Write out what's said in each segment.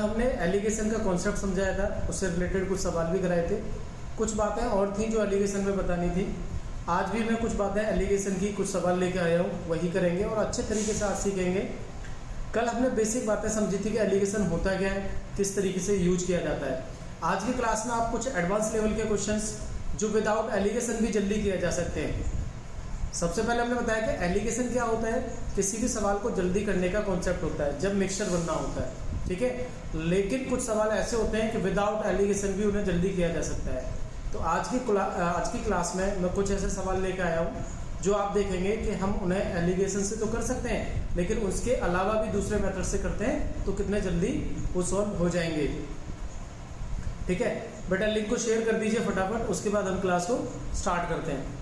हमने एलिगेशन का कॉन्सेप्ट समझाया था, उससे रिलेटेड कुछ सवाल भी कराए थे। कुछ बातें और थी जो एलिगेशन में बतानी थी। आज भी मैं कुछ बातें एलिगेशन की कुछ सवाल लेके आया हूँ, वही करेंगे और अच्छे तरीके से आज सीखेंगे। कल हमने बेसिक बातें समझी थी कि एलिगेशन होता क्या है, किस तरीके से यूज किया जाता है। आज की क्लास में आप कुछ एडवांस लेवल के क्वेश्चंस जो विदाउट एलिगेशन भी जल्दी किए जा सकते हैं। सबसे पहले हमने बताया कि एलिगेशन क्या होता है, किसी भी सवाल को जल्दी करने का कॉन्सेप्ट होता है जब मिक्सचर बनना होता है, ठीक है। लेकिन कुछ सवाल ऐसे होते हैं कि विदाउट एलिगेशन भी उन्हें जल्दी किया जा सकता है। तो आज की क्लास में मैं कुछ ऐसे सवाल लेकर आया हूँ जो आप देखेंगे कि हम उन्हें एलिगेशन से तो कर सकते हैं, लेकिन उसके अलावा भी दूसरे मेथड से करते हैं तो कितने जल्दी वो सॉल्व हो जाएंगे, ठीक है। बेटा लिंक को शेयर कर दीजिए फटाफट, उसके बाद हम क्लास को स्टार्ट करते हैं।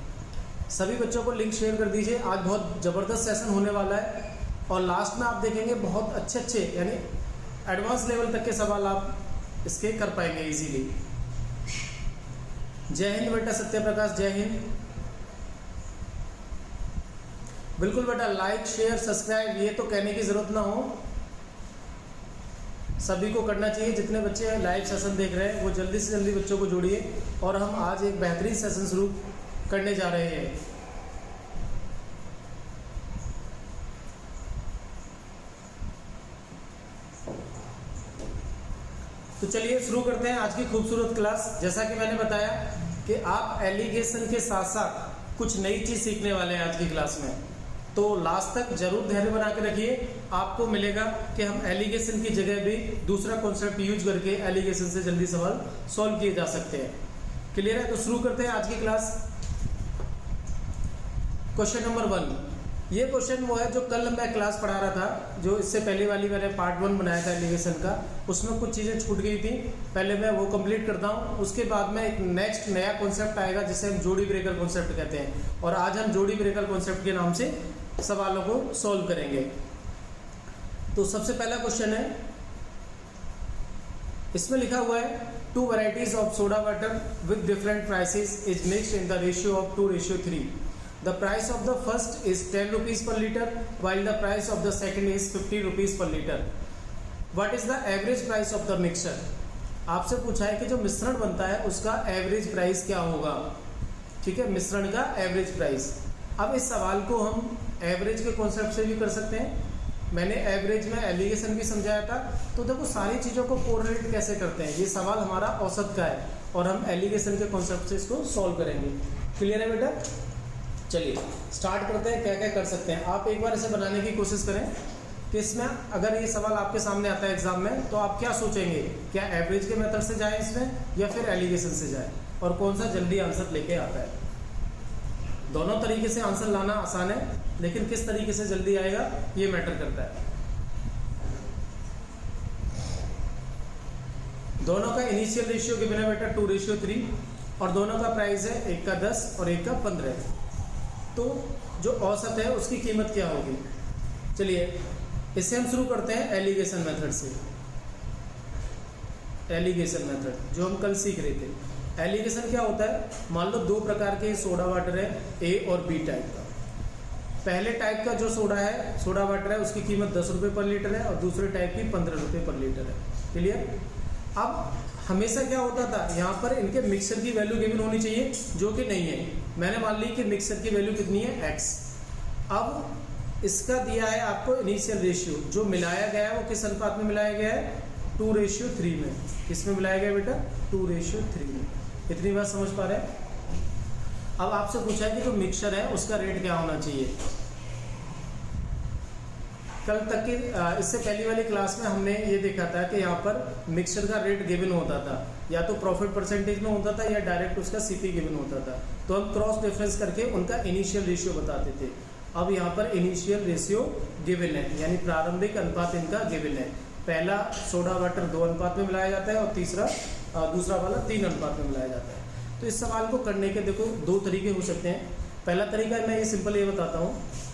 सभी बच्चों को लिंक शेयर कर दीजिए। आज बहुत ज़बरदस्त सेशन होने वाला है और लास्ट में आप देखेंगे बहुत अच्छे यानी एडवांस लेवल तक के सवाल आप इसके कर पाएंगे इजीली। जय हिंद बेटा सत्य प्रकाश, जय हिंद। बिल्कुल बेटा लाइक शेयर सब्सक्राइब ये तो कहने की ज़रूरत ना हो, सभी को करना चाहिए। जितने बच्चे लाइव सेशन देख रहे हैं वो जल्दी से जल्दी बच्चों को जोड़िए और हम आज एक बेहतरीन सेशन शुरू करने जा रहे हैं। तो चलिए शुरू करते हैं आज की खूबसूरत क्लास। जैसा कि मैंने बताया कि आप एलिगेशन के साथ साथ कुछ नई चीज़ सीखने वाले हैं आज की क्लास में, तो लास्ट तक जरूर धैर्य बना के रखिए। आपको मिलेगा कि हम एलिगेशन की जगह भी दूसरा कॉन्सेप्ट यूज करके एलिगेशन से जल्दी सवाल सॉल्व किए जा सकते हैं। क्लियर है? तो शुरू करते हैं आज की क्लास। क्वेश्चन नंबर 1, ये क्वेश्चन वो है जो कल मैं क्लास पढ़ा रहा था, जो इससे पहले वाली मैंने पार्ट 1 बनाया था एलिगेशन का, उसमें कुछ चीज़ें छूट गई थी। पहले मैं वो कंप्लीट करता हूँ, उसके बाद में एक नेक्स्ट नया कॉन्सेप्ट आएगा जिसे हम जोड़ी ब्रेकर कॉन्सेप्ट कहते हैं, और आज हम जोड़ी ब्रेकर कॉन्सेप्ट के नाम से सवालों को सॉल्व करेंगे। तो सबसे पहला क्वेश्चन है, इसमें लिखा हुआ है 2 varieties of soda water with different prices is mixed in the ratio of 2:3. The price of the first is 10 rupees per liter while the price of the second is 50 rupees per liter. What is the average price of the mixture? आपसे पूछा है कि जो मिश्रण बनता है उसका average price क्या होगा, ठीक है, मिश्रण का एवरेज प्राइस। अब इस सवाल को हम एवरेज के कॉन्सेप्ट से भी कर सकते हैं। मैंने एवरेज में एलिगेशन भी समझाया था। तो देखो सारी चीज़ों को कोरिलेट कैसे करते हैं, ये सवाल हमारा औसत का है और हम एलिगेशन के कॉन्सेप्ट से इसको सॉल्व करेंगे। क्लियर है बेटा? चलिए स्टार्ट करते हैं, क्या क्या कर सकते हैं। आप एक बार इसे बनाने की कोशिश करें कि इसमें अगर ये सवाल आपके सामने आता है एग्जाम में तो आप क्या सोचेंगे, क्या एवरेज के मेथड से जाए इसमें या फिर एलिगेशन से जाए, और कौन सा जल्दी आंसर लेके आता है। दोनों तरीके से आंसर लाना आसान है, लेकिन किस तरीके से जल्दी आएगा ये मैटर करता है। दोनों का इनिशियल रेशियो गिवन है बेटा 2:3 और दोनों का प्राइस है, एक का 10 और एक का 15। तो जो औसत है उसकी कीमत क्या होगी। चलिए इससे हम शुरू करते हैं एलिगेशन मेथड से। एलिगेशन मेथड जो हम कल सीख रहे थे। एलिगेशन क्या होता है, मान लो 2 प्रकार के सोडा वाटर है, ए और बी टाइप का। पहले टाइप का जो सोडा वाटर है उसकी कीमत 10 रुपये पर लीटर है और दूसरे टाइप की 15 रुपये पर लीटर है। क्लियर? अब हमेशा क्या होता था, यहाँ पर इनके मिक्सर की वैल्यू गिवन होनी चाहिए जो कि नहीं है। मैंने मान ली कि मिक्सर की वैल्यू कितनी है, x। अब इसका दिया है आपको इनिशियल रेशियो, जो मिलाया गया है वो किस अनुपात में मिलाया गया है, 2:3 में। किसमें मिलाया गया बेटा, 2:3 में। इतनी बात समझ पा रहे हैं? अब आपसे पूछा है कि जो मिक्सचर है उसका रेट क्या होना चाहिए। कल तक की इससे पहली वाली क्लास में हमने ये देखा था कि यहाँ पर मिक्सचर का रेट गिवन होता था, या तो प्रॉफिट परसेंटेज में होता था या डायरेक्ट उसका सीपी गिवन होता था। तो हम क्रॉस डिफरेंस करके उनका इनिशियल रेशियो बताते थे। अब यहाँ पर इनिशियल रेशियो गिवन है, यानी प्रारंभिक अनुपात इनका गिवन है। पहला सोडा वाटर 2 अनुपात में मिलाया जाता है और दूसरा वाला 3 अनुपात में मिलाया जाता है। तो इस सवाल को करने के देखो 2 तरीके हो सकते हैं। पहला तरीका मैं ये सिंपल ये बताता हूँ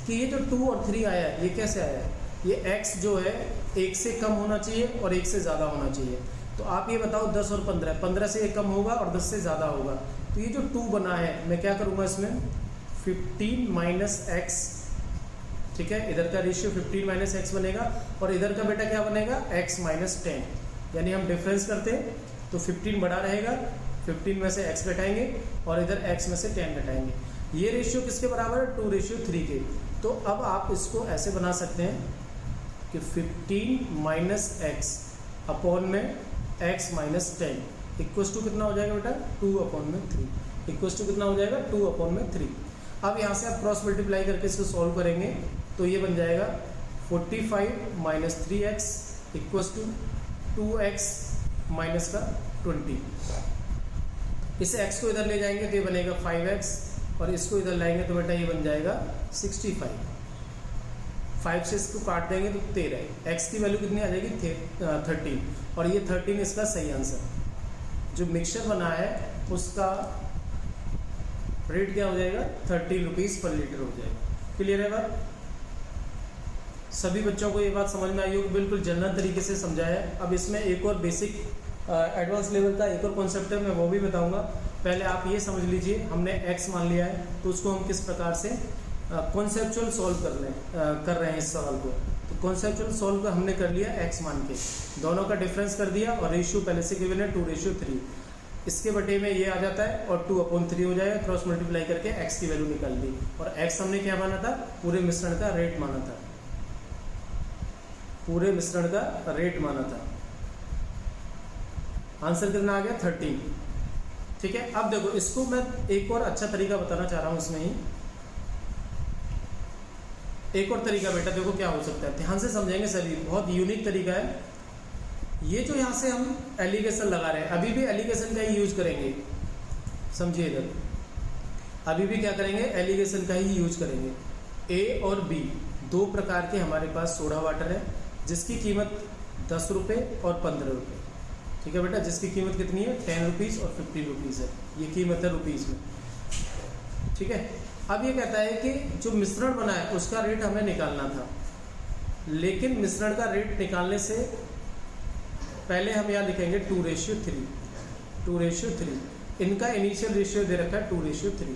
कि ये जो 2 और 3 आया है ये कैसे आया है। ये x जो है 1 से कम होना चाहिए और 1 से ज़्यादा होना चाहिए। तो आप ये बताओ 10 और 15 से 1 कम होगा और 10 से ज़्यादा होगा। तो ये जो 2 बना है मैं क्या करूँगा इसमें 15 माइनस x, ठीक है, इधर का रेशियो 15 माइनस एक्स बनेगा और इधर का बेटा क्या बनेगा x माइनस 10। यानी हम डिफरेंस करते हैं तो 15 बड़ा रहेगा, 15 में से x घटाएंगे और इधर x में से 10 घटाएंगे। ये रेशियो किसके बराबर है? 2:3 के। तो अब आप इसको ऐसे बना सकते हैं कि 15 माइनस एक्स अपॉन में x माइनस 10 इक्वस टू कितना हो जाएगा बेटा? 2/3 इक्वस टू कितना हो जाएगा? 2/3। अब यहाँ से आप क्रॉस मल्टीप्लाई करके इसको सॉल्व करेंगे तो ये बन जाएगा 45 minus 3x equals to 2x minus का 20। इसे x को इधर ले जाएंगे तो ये बनेगा 5x और इसको इधर लाएंगे तो बेटा ये बन जाएगा 65। 5 से इसको काट देंगे तो 13। x की वैल्यू कितनी आ जाएगी? 13 और ये 13 इसका सही आंसर। जो मिक्सचर बना है उसका रेट क्या हो जाएगा? 13 रुपीज़ पर लीटर हो जाएगा। क्लियर है बात? सभी बच्चों को ये बात समझ में आई होगी, बिल्कुल जनरल तरीके से समझाया है। अब इसमें एक और बेसिक एडवांस लेवल का एक और कॉन्सेप्ट है, मैं वो भी बताऊंगा। पहले आप ये समझ लीजिए, हमने x मान लिया है तो उसको हम किस प्रकार से कॉन्सेप्चुअल सॉल्व कर रहे हैं इस सवाल को। तो कॉन्सेप्चुअल सॉल्व हमने कर लिया x मान के, दोनों का डिफरेंस कर दिया और रेशियो पहले से गिवन है 2:3। इसके बटे में ये आ जाता है और 2/3 हो जाएगा। क्रॉस मल्टीप्लाई करके x की वैल्यू निकाल दी और x हमने क्या माना था? पूरे मिश्रण का रेट माना था, पूरे मिश्रण का रेट माना था। आंसर कितना आ गया? 13। ठीक है। अब देखो इसको मैं एक और अच्छा तरीका बताना चाह रहा हूं इसमें ही। एक और तरीका बेटा देखो क्या हो सकता है, ध्यान से समझेंगे सभी, बहुत यूनिक तरीका है ये। जो यहाँ से हम एलिगेशन लगा रहे हैं, अभी भी एलिगेशन का ही यूज करेंगे, समझिए इधर, अभी भी क्या करेंगे? एलिगेशन का ही यूज करेंगे। ए और बी दो प्रकार के हमारे पास सोडा वाटर है जिसकी कीमत 10 रुपये और 15 रुपये। ठीक है बेटा, जिसकी कीमत कितनी है? 10 रुपीज़ और 15 रुपीज़ है, ये कीमत है रुपीज़ में। ठीक है। अब ये कहता है कि जो मिश्रण बना है उसका रेट हमें निकालना था, लेकिन मिश्रण का रेट निकालने से पहले हम यहाँ लिखेंगे 2:3। 2:3 इनका इनिशियल रेशियो दे रखा है 2:3।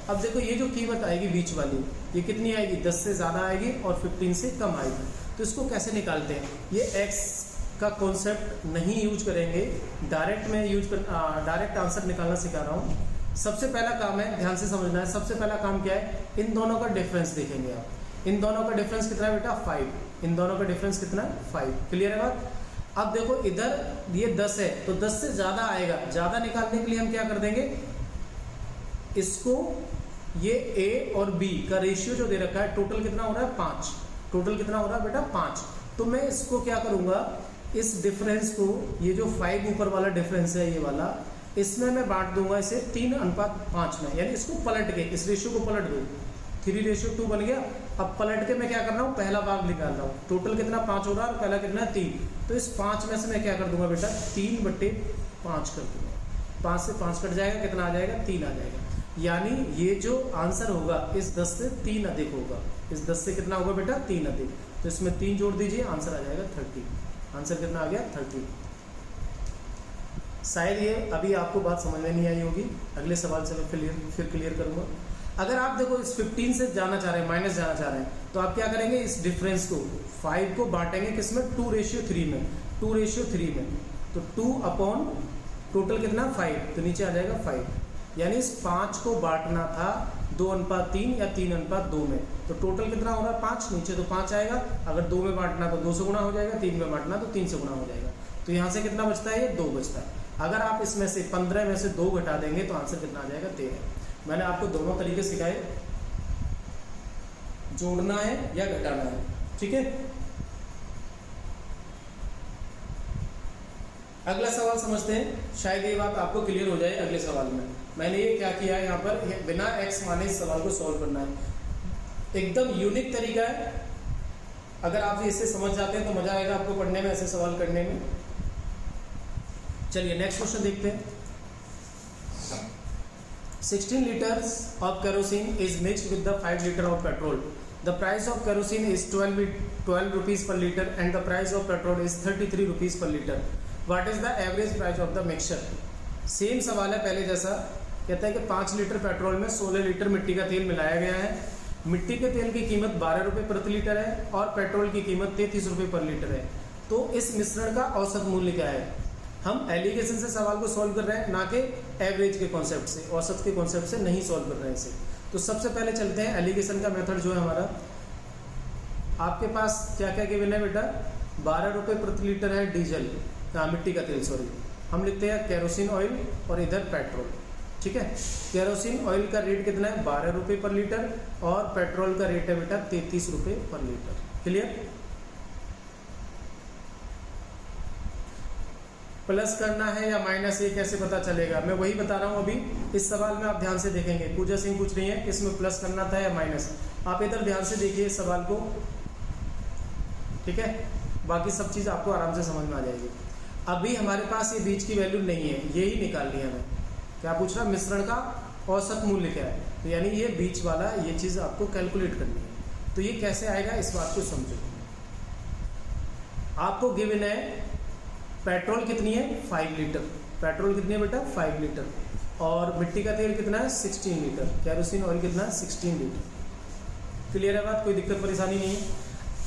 अब देखो ये जो कीमत आएगी बीच वाली, ये कितनी आएगी? 10 से ज़्यादा आएगी और 15 से कम आएगी। तो इसको कैसे निकालते हैं? ये x का कॉन्सेप्ट नहीं यूज करेंगे, डायरेक्ट में डायरेक्ट आंसर निकालना सिखा रहा हूँ। सबसे पहला काम है, ध्यान से समझना है, सबसे पहला काम क्या है? इन दोनों का डिफरेंस देखेंगे आप। इन दोनों का डिफरेंस कितना है बेटा? 5। इन दोनों का डिफरेंस कितना है? 5। क्लियर है बात? अब देखो इधर ये 10 है तो 10 से ज़्यादा आएगा, ज़्यादा निकालने के लिए हम क्या कर देंगे? इसको ये a और b का रेशियो जो दे रखा है, टोटल कितना हो रहा है? 5। टोटल कितना हो रहा है बेटा? 5। तो मैं इसको क्या करूँगा? इस डिफरेंस को, ये जो 5 ऊपर वाला डिफरेंस है ये वाला, इसमें मैं बांट दूंगा इसे 3:5 में, यानी इसको पलट के, इस रेशियो को पलट दूँ। 3:2 बन गया। अब पलट के मैं क्या कर रहा हूँ? पहला भाग निकाल रहा हूँ। टोटल कितना? 5 हो रहा है और पहला कितना है? 3। तो इस 5 में से मैं क्या कर दूंगा बेटा? 3/5 कर दूंगा। 5 से 5 कट जाएगा, कितना आ जाएगा? 3 आ जाएगा। यानी ये जो आंसर होगा इस 10 से 3 अधिक होगा। इस 10 से कितना होगा बेटा? 3 अधिक। तो इसमें 3 जोड़ दीजिए, आंसर आ जाएगा 30। आंसर कितना आ गया? 30। शायद ये अभी आपको बात समझ में नहीं आई होगी, अगले सवाल से मैं फिर क्लियर करूँगा। अगर आप देखो इस 15 से जाना चाह रहे हैं, माइनस जाना चाह रहे हैं, तो आप क्या करेंगे? इस डिफरेंस को 5 को बांटेंगे किसमें? 2:3 में। 2:3 में तो 2 अपॉन टोटल कितना? 5। तो नीचे आ जाएगा 5। यानी इस 5 को बांटना था 2:3 या 3:2 में। तो टोटल कितना हो रहा है? 5। नीचे तो 5 आएगा। अगर 2 में बांटना तो 2 से गुना हो जाएगा, 3 में बांटना तो 3 से गुना हो जाएगा। तो यहाँ से कितना बचता है? ये 2 बचता है। अगर आप इसमें से 15 में से 2 घटा देंगे तो आंसर कितना आ जाएगा? 13। मैंने आपको दोनों तरीके सिखाए, जोड़ना है या घटाना है। ठीक है। अगला सवाल समझते हैं, शायद ये बात आपको क्लियर हो जाए। अगले सवाल में मैंने ये क्या किया है, यहाँ पर बिना x माने इस सवाल को सॉल्व करना है। एकदम यूनिक तरीका है। अगर आप इसे समझ जाते हैं तो मजा आएगा आपको पढ़ने में, ऐसे सवाल करने में। चलिए नेक्स्ट क्वेश्चन देखते हैं। 16 liters of kerosene is mixed with the 5 liter of petrol. The price of kerosene is 12 rupees per liter and the price of petrol is 33 rupees per liter. What is the average price of the mixture? Same सवाल है पहले जैसा। कहता है कि 5 litre petrol में 16 litre मिट्टी का तेल मिलाया गया है। मिट्टी के तेल की कीमत 12 रुपये प्रति लीटर है और पेट्रोल की कीमत 33 रुपये पर लीटर है। तो इस मिश्रण का औसत मूल्य क्या है। हम एलिगेशन से सवाल को सॉल्व कर रहे हैं, ना कि एवरेज के कॉन्सेप्ट से, औसत के कॉन्सेप्ट से नहीं सॉल्व कर रहे हैं इसे। तो सबसे पहले चलते हैं एलिगेशन का मेथड जो है हमारा। आपके पास क्या क्या गिवन है बेटा, 12 रुपये प्रति लीटर है डीजल, मिट्टी का तेल सॉरी, हम लिखते हैं केरोसिन ऑयल और इधर पेट्रोल। ठीक है, केरोसिन ऑयल का रेट कितना है 12 रुपये पर लीटर और पेट्रोल का रेट है बेटा 33 रुपये पर लीटर। क्लियर। प्लस करना है या माइनस, ये कैसे पता चलेगा, मैं वही बता रहा हूँ अभी। इस सवाल में आप ध्यान से देखेंगे, पूजा सिंह पूछ रही है कि इसमें प्लस करना था या माइनस। आप इधर ध्यान से देखिए इस सवाल को, ठीक है, बाकी सब चीज़ आपको आराम से समझ में आ जाएगी। अभी हमारे पास ये बीच की वैल्यू नहीं है, ये ही निकालनी है हमें। क्या पूछ रहा, मिश्रण का औसत मूल्य क्या है, तो यानी ये बीच वाला ये चीज़ आपको कैलकुलेट करनी है। तो ये कैसे आएगा इस बात को समझो। आपको गिवन है पेट्रोल कितनी है 5 लीटर, पेट्रोल कितनी है बेटा 5 लीटर, और मिट्टी का तेल कितना है 16 लीटर, केरोसिन ऑयल कितना है 16 लीटर। क्लियर है बात, कोई दिक्कत परेशानी नहीं है।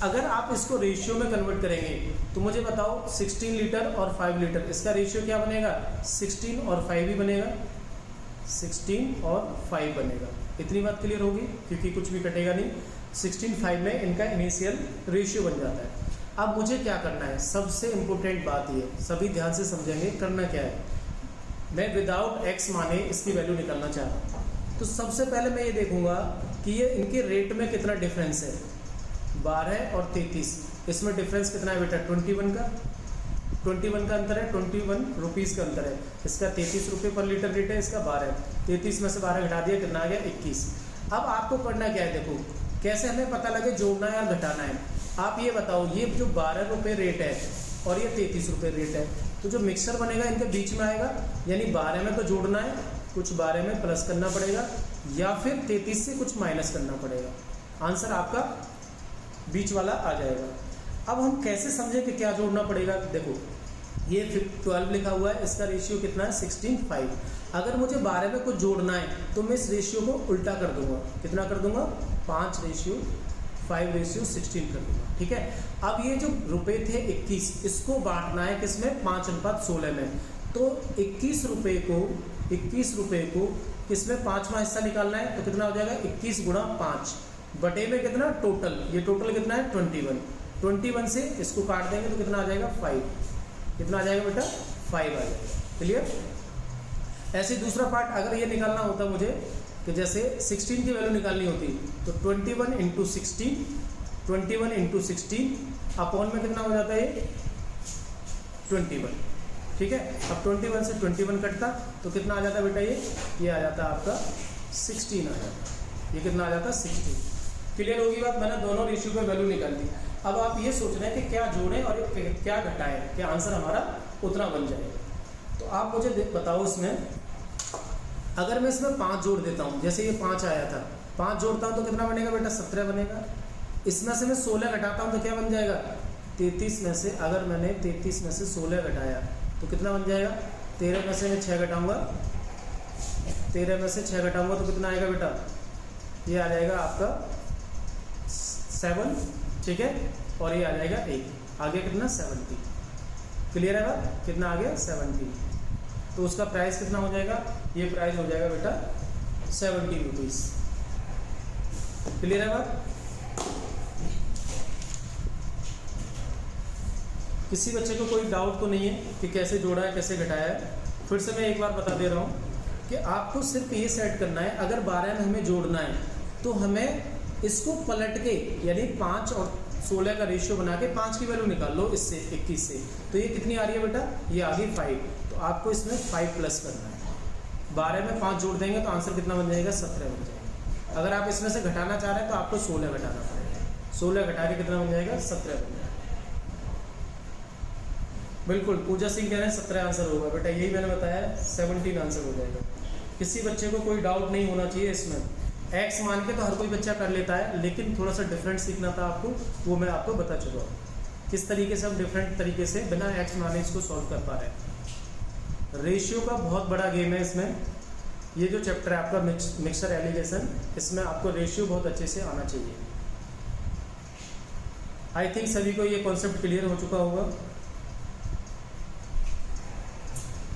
अगर आप इसको रेशियो में कन्वर्ट करेंगे तो मुझे बताओ 16 लीटर और 5 लीटर, इसका रेशियो क्या बनेगा, 16 और 5 ही बनेगा, 16 और 5 बनेगा। इतनी बात क्लियर होगी, क्योंकि कुछ भी कटेगा नहीं। 16:5 में इनका इनिशियल रेशियो बन जाता है। अब मुझे क्या करना है, सबसे इंपॉर्टेंट बात ये, सभी ध्यान से समझेंगे करना क्या है। मैं विदाउट एक्स माने इसकी वैल्यू निकालना चाह रहा हूँ। तो सबसे पहले मैं ये देखूंगा कि ये इनके रेट में कितना डिफरेंस है, 12 और 33, इसमें डिफरेंस कितना है बेटा 21 का, 21 का अंतर है, 21 रुपीज़ का अंतर है। इसका 33 रुपये पर लीटर रेट है, इसका 12, 33 में से 12 घटा दिया, कितना आ गया 21। अब आपको करना क्या है, देखो कैसे हमें पता लगे जोड़ना है या घटाना है। आप ये बताओ, ये जो 12 रुपये रेट है और ये 33 रुपये रेट है, तो जो मिक्सर बनेगा इनके बीच में आएगा, यानी 12 में तो जोड़ना है, कुछ 12 में प्लस करना पड़ेगा, या फिर 33 से कुछ माइनस करना पड़ेगा। आंसर आपका बीच वाला आ जाएगा। अब हम कैसे समझें कि क्या जोड़ना पड़ेगा, देखो ये 12 लिखा हुआ है, इसका रेशियो कितना है 16:5। अगर मुझे 12 में कुछ जोड़ना है तो मैं इस रेशियो को उल्टा कर दूंगा, कितना कर दूंगा 5:5:16 कर दूंगा। ठीक है, अब ये जो रुपए थे 21, इसको बांटना है किसमें 5:16 में। तो 21 रुपये को किसमें 5वां हिस्सा निकालना है, तो कितना हो जाएगा 21 गुणा 5 बटे में कितना टोटल, ये टोटल कितना है 21 से इसको काट देंगे तो कितना आ जाएगा 5, कितना आ जाएगा बेटा 5 आ जाएगा। क्लियर। ऐसे दूसरा पार्ट अगर ये निकालना होता मुझे कि जैसे 16 की वैल्यू निकालनी होती, तो 21 × 16 अपॉन में कितना हो जाता है ये 21। ठीक है, अब 21 से 21 कटता तो कितना आ जाता बेटा ये आ जाता आपका 16 आ जाता, ये कितना आ जाता 16। क्लियर होगी बात, मैंने दोनों रेशियो पे वैल्यू निकाल दी। अब आप ये सोच रहे हैं कि क्या जोड़ें और क्या घटाएं, क्या आंसर हमारा उतना बन जाएगा। तो आप मुझे बताओ, इसमें अगर मैं इसमें 5 जोड़ देता हूँ, जैसे ये 5 आया था, 5 जोड़ता हूँ तो कितना बनेगा बेटा 17 बनेगा। इसमें से मैं 16 घटाता हूँ तो क्या बन जाएगा 33 में से, अगर मैंने 33 में से 16 घटाया तो कितना बन जाएगा 13 में से मैं 6 घटाऊँगा, 13 में से 6 घटाऊँगा तो कितना आएगा बेटा, ये आ जाएगा आपका 7। ठीक है, और ये आ जाएगा 1, आगे कितना 70। क्लियर है बात, कितना आ गया 70। तो उसका प्राइस कितना हो जाएगा, ये प्राइस हो जाएगा बेटा 70 रुपीज़। क्लियर है बात। किसी बच्चे को कोई डाउट तो नहीं है कि कैसे जोड़ा है कैसे घटाया है। फिर से मैं एक बार बता दे रहा हूँ कि आपको सिर्फ ये सेट करना है, अगर 12 में हमें जोड़ना है तो हमें इसको पलट के, यानी 5 और 16 का रेशियो बना के 5 की वैल्यू निकाल लो इससे 21 से, तो ये कितनी आ रही है बेटा, ये आ गई 5। तो आपको इसमें 5 प्लस करना है, 12 में 5 जोड़ देंगे तो आंसर कितना बन जाएगा 17 बन जाएगा। अगर आप इसमें से घटाना चाह रहे हैं तो आपको 16 घटाना पड़ेगा, 16 घटा के कितना बन जाएगा 17 बन जाएगा। बिल्कुल, पूजा सिंह कह रहे हैं 17 आंसर होगा बेटा, यही मैंने बताया 17 आंसर हो जाएगा। किसी बच्चे को कोई डाउट नहीं होना चाहिए इसमें। एक्स मान के तो हर कोई बच्चा कर लेता है, लेकिन थोड़ा सा डिफरेंट सीखना था आपको, वो मैं आपको बता चुका हूँ किस तरीके से हम डिफरेंट तरीके से बिना एक्स माने इसको सॉल्व कर पा रहे हैं। रेशियो का बहुत बड़ा गेम है इसमें। ये जो चैप्टर है आपका मिक्सर एलिगेशन, इसमें आपको रेशियो बहुत अच्छे से आना चाहिए। आई थिंक सभी को ये कॉन्सेप्ट क्लियर हो चुका होगा।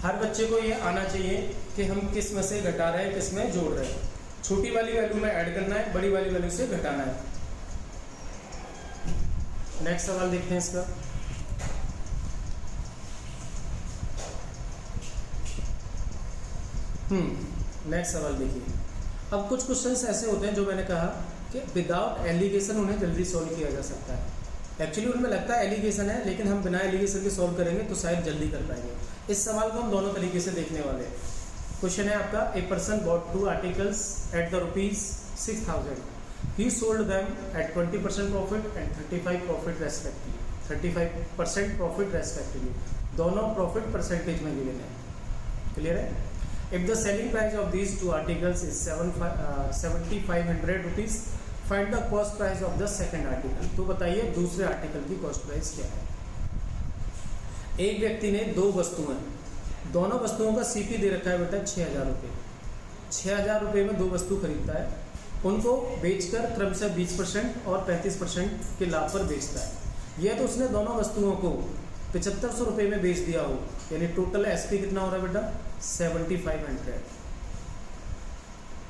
हर बच्चे को ये आना चाहिए कि हम किस में से घटा रहे हैं, किस में जोड़ रहे हैं। छोटी वाली वैल्यू में ऐड करना है, बड़ी वाली वैल्यू से घटाना है। नेक्स्ट सवाल देखते हैं इसका। नेक्स्ट सवाल देखिए। अब कुछ क्वेश्चंस ऐसे होते हैं जो मैंने कहा कि विदाउट एलिगेशन उन्हें जल्दी सॉल्व किया जा सकता है। एक्चुअली उनमें लगता है एलिगेशन है, लेकिन हम बिना एलिगेशन के सॉल्व करेंगे तो शायद जल्दी कर पाएंगे। इस सवाल को हम दोनों तरीके से देखने वाले हैं। क्वेश्चन है आपका, a person bought 2 articles at the ₹6,000. He sold them at 20% profit and 35% profit respectively. दोनों प्रॉफिट परसेंटेज में गिवन है। क्लियर है? If the selling price of these 2 articles is 7,500 rupees, find the cost price of the second article. तो बताइए दूसरे article की cost price क्या है। एक व्यक्ति ने 2 वस्तुएं, दोनों वस्तुओं का सीपी दे रखा है बेटा 6,000 रुपये। 6,000 रुपये में 2 वस्तु खरीदता है, उनको बेचकर क्रमशः 20% और 35% के लाभ पर बेचता है। यह तो उसने दोनों वस्तुओं को 7,500 रुपये में बेच दिया हो, यानी टोटल एसपी कितना हो रहा है बेटा 7,500।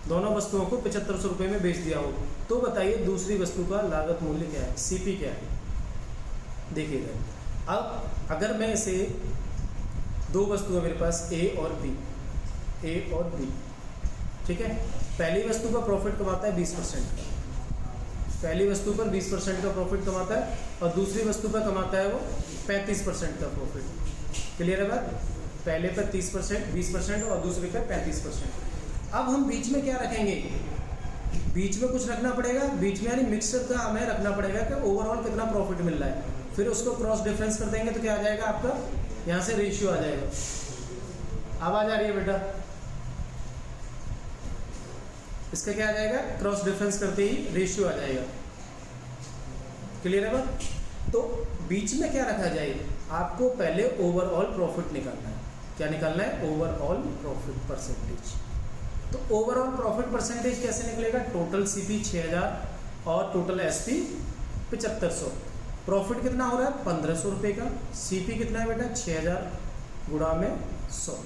दोनों वस्तुओं को 7,500 रुपये में बेच दिया हो, तो बताइए दूसरी वस्तु का लागत मूल्य क्या है, सीपी क्या है। देखिएगा, अब अगर मैं इसे 2 वस्तु है मेरे पास ए और बी, ठीक है। पहली वस्तु का प्रॉफिट कमाता है 20% का, पहली वस्तु पर 20% का प्रॉफिट कमाता है और दूसरी वस्तु पर कमाता है वो 35% का प्रॉफिट। क्लियर है बात? पहले पर 30% 20% और दूसरे पर 35%। अब हम बीच में क्या रखेंगे, बीच में कुछ रखना पड़ेगा, बीच में यानी मिक्सर का हमें रखना पड़ेगा कि ओवरऑल कितना प्रॉफिट मिल रहा है। फिर उसको क्रॉस डिफरेंस कर देंगे तो क्या आ जाएगा आपका, यहाँ से रेशियो आ जाएगा। आवाज आ रही है बेटा? इसका क्या आ जाएगा, क्रॉस डिफरेंस करते ही रेशियो आ जाएगा। क्लियर है बात? तो बीच में क्या रखा जाए, आपको पहले ओवरऑल प्रॉफिट निकालना है। क्या निकालना है? Overall profit percentage. तो ओवरऑल प्रॉफिट परसेंटेज कैसे निकलेगा, टोटल सीपी 6,000 और टोटल एसपी 7,500। प्रॉफिट कितना हो रहा है 1,500 रुपये का, सीपी कितना है बेटा 6,000 गुणा में 100।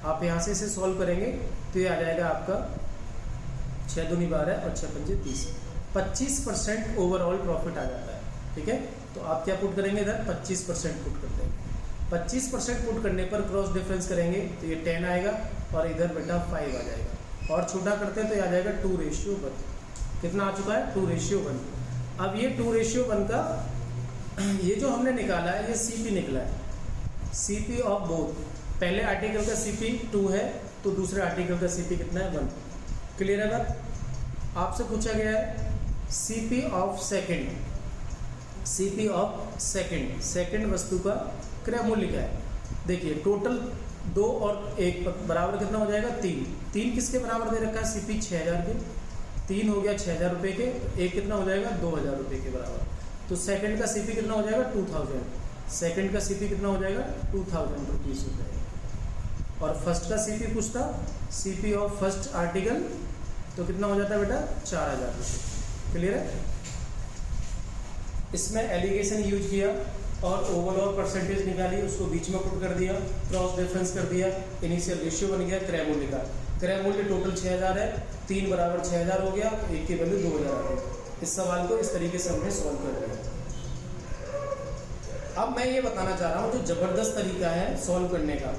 आप यहाँ से इसे सॉल्व करेंगे तो ये आ जाएगा आपका 6 दूनी 12 और 6 पंजे 30, 25% ओवरऑल प्रॉफिट आ जाता है। ठीक है, तो आप क्या पुट करेंगे इधर 25% पुट कर देंगे। 25% पुट करने पर क्रॉस डिफरेंस करेंगे तो ये 10 आएगा और इधर बेटा 5 आ जाएगा, और छोटा करते हैं तो ये आ जाएगा 2:1। कितना आ चुका है 2:1। अब ये 2:1 का ये जो हमने निकाला है ये सीपी निकला है, सीपी ऑफ बोथ। पहले आर्टिकल का सीपी 2 है तो दूसरे आर्टिकल का सीपी कितना है 1। क्लियर है बात? आपसे पूछा गया है CP of second, CP of second वस्तु का क्रय मूल्य क्या है। देखिए टोटल 2 और 1 बराबर कितना हो जाएगा 3 किसके बराबर दे रखा है, सीपी 6,000 के, 3 हो गया 6,000 रुपये के, तो 1 कितना हो जाएगा 2,000 रुपये के बराबर। तो सेकंड का सीपी कितना हो जाएगा 2,000, सेकंड का सीपी कितना हो जाएगा 2,000 रुपीज़ हो जाएगा। और फर्स्ट का सीपी पूछता, सीपी ऑफ फर्स्ट आर्टिकल तो कितना हो जाता है बेटा 4,000 रुपये। क्लियर है? इसमें एलिगेशन यूज किया और ओवरऑल परसेंटेज निकाली, उसको बीच में पुट कर दिया, क्रॉस डिफरेंस कर दिया, इनिशियल रेशियो बन गया क्रय मूल्य का। क्रय मूल्य टोटल 6,000 है, 3 बराबर 6,000 हो गया, 1 की वैल्यू 2,000 आ गई। इस सवाल को इस तरीके से हमने सॉल्व कर दिया। अब मैं ये बताना चाह रहा हूँ जो ज़बरदस्त तरीका है सॉल्व करने का,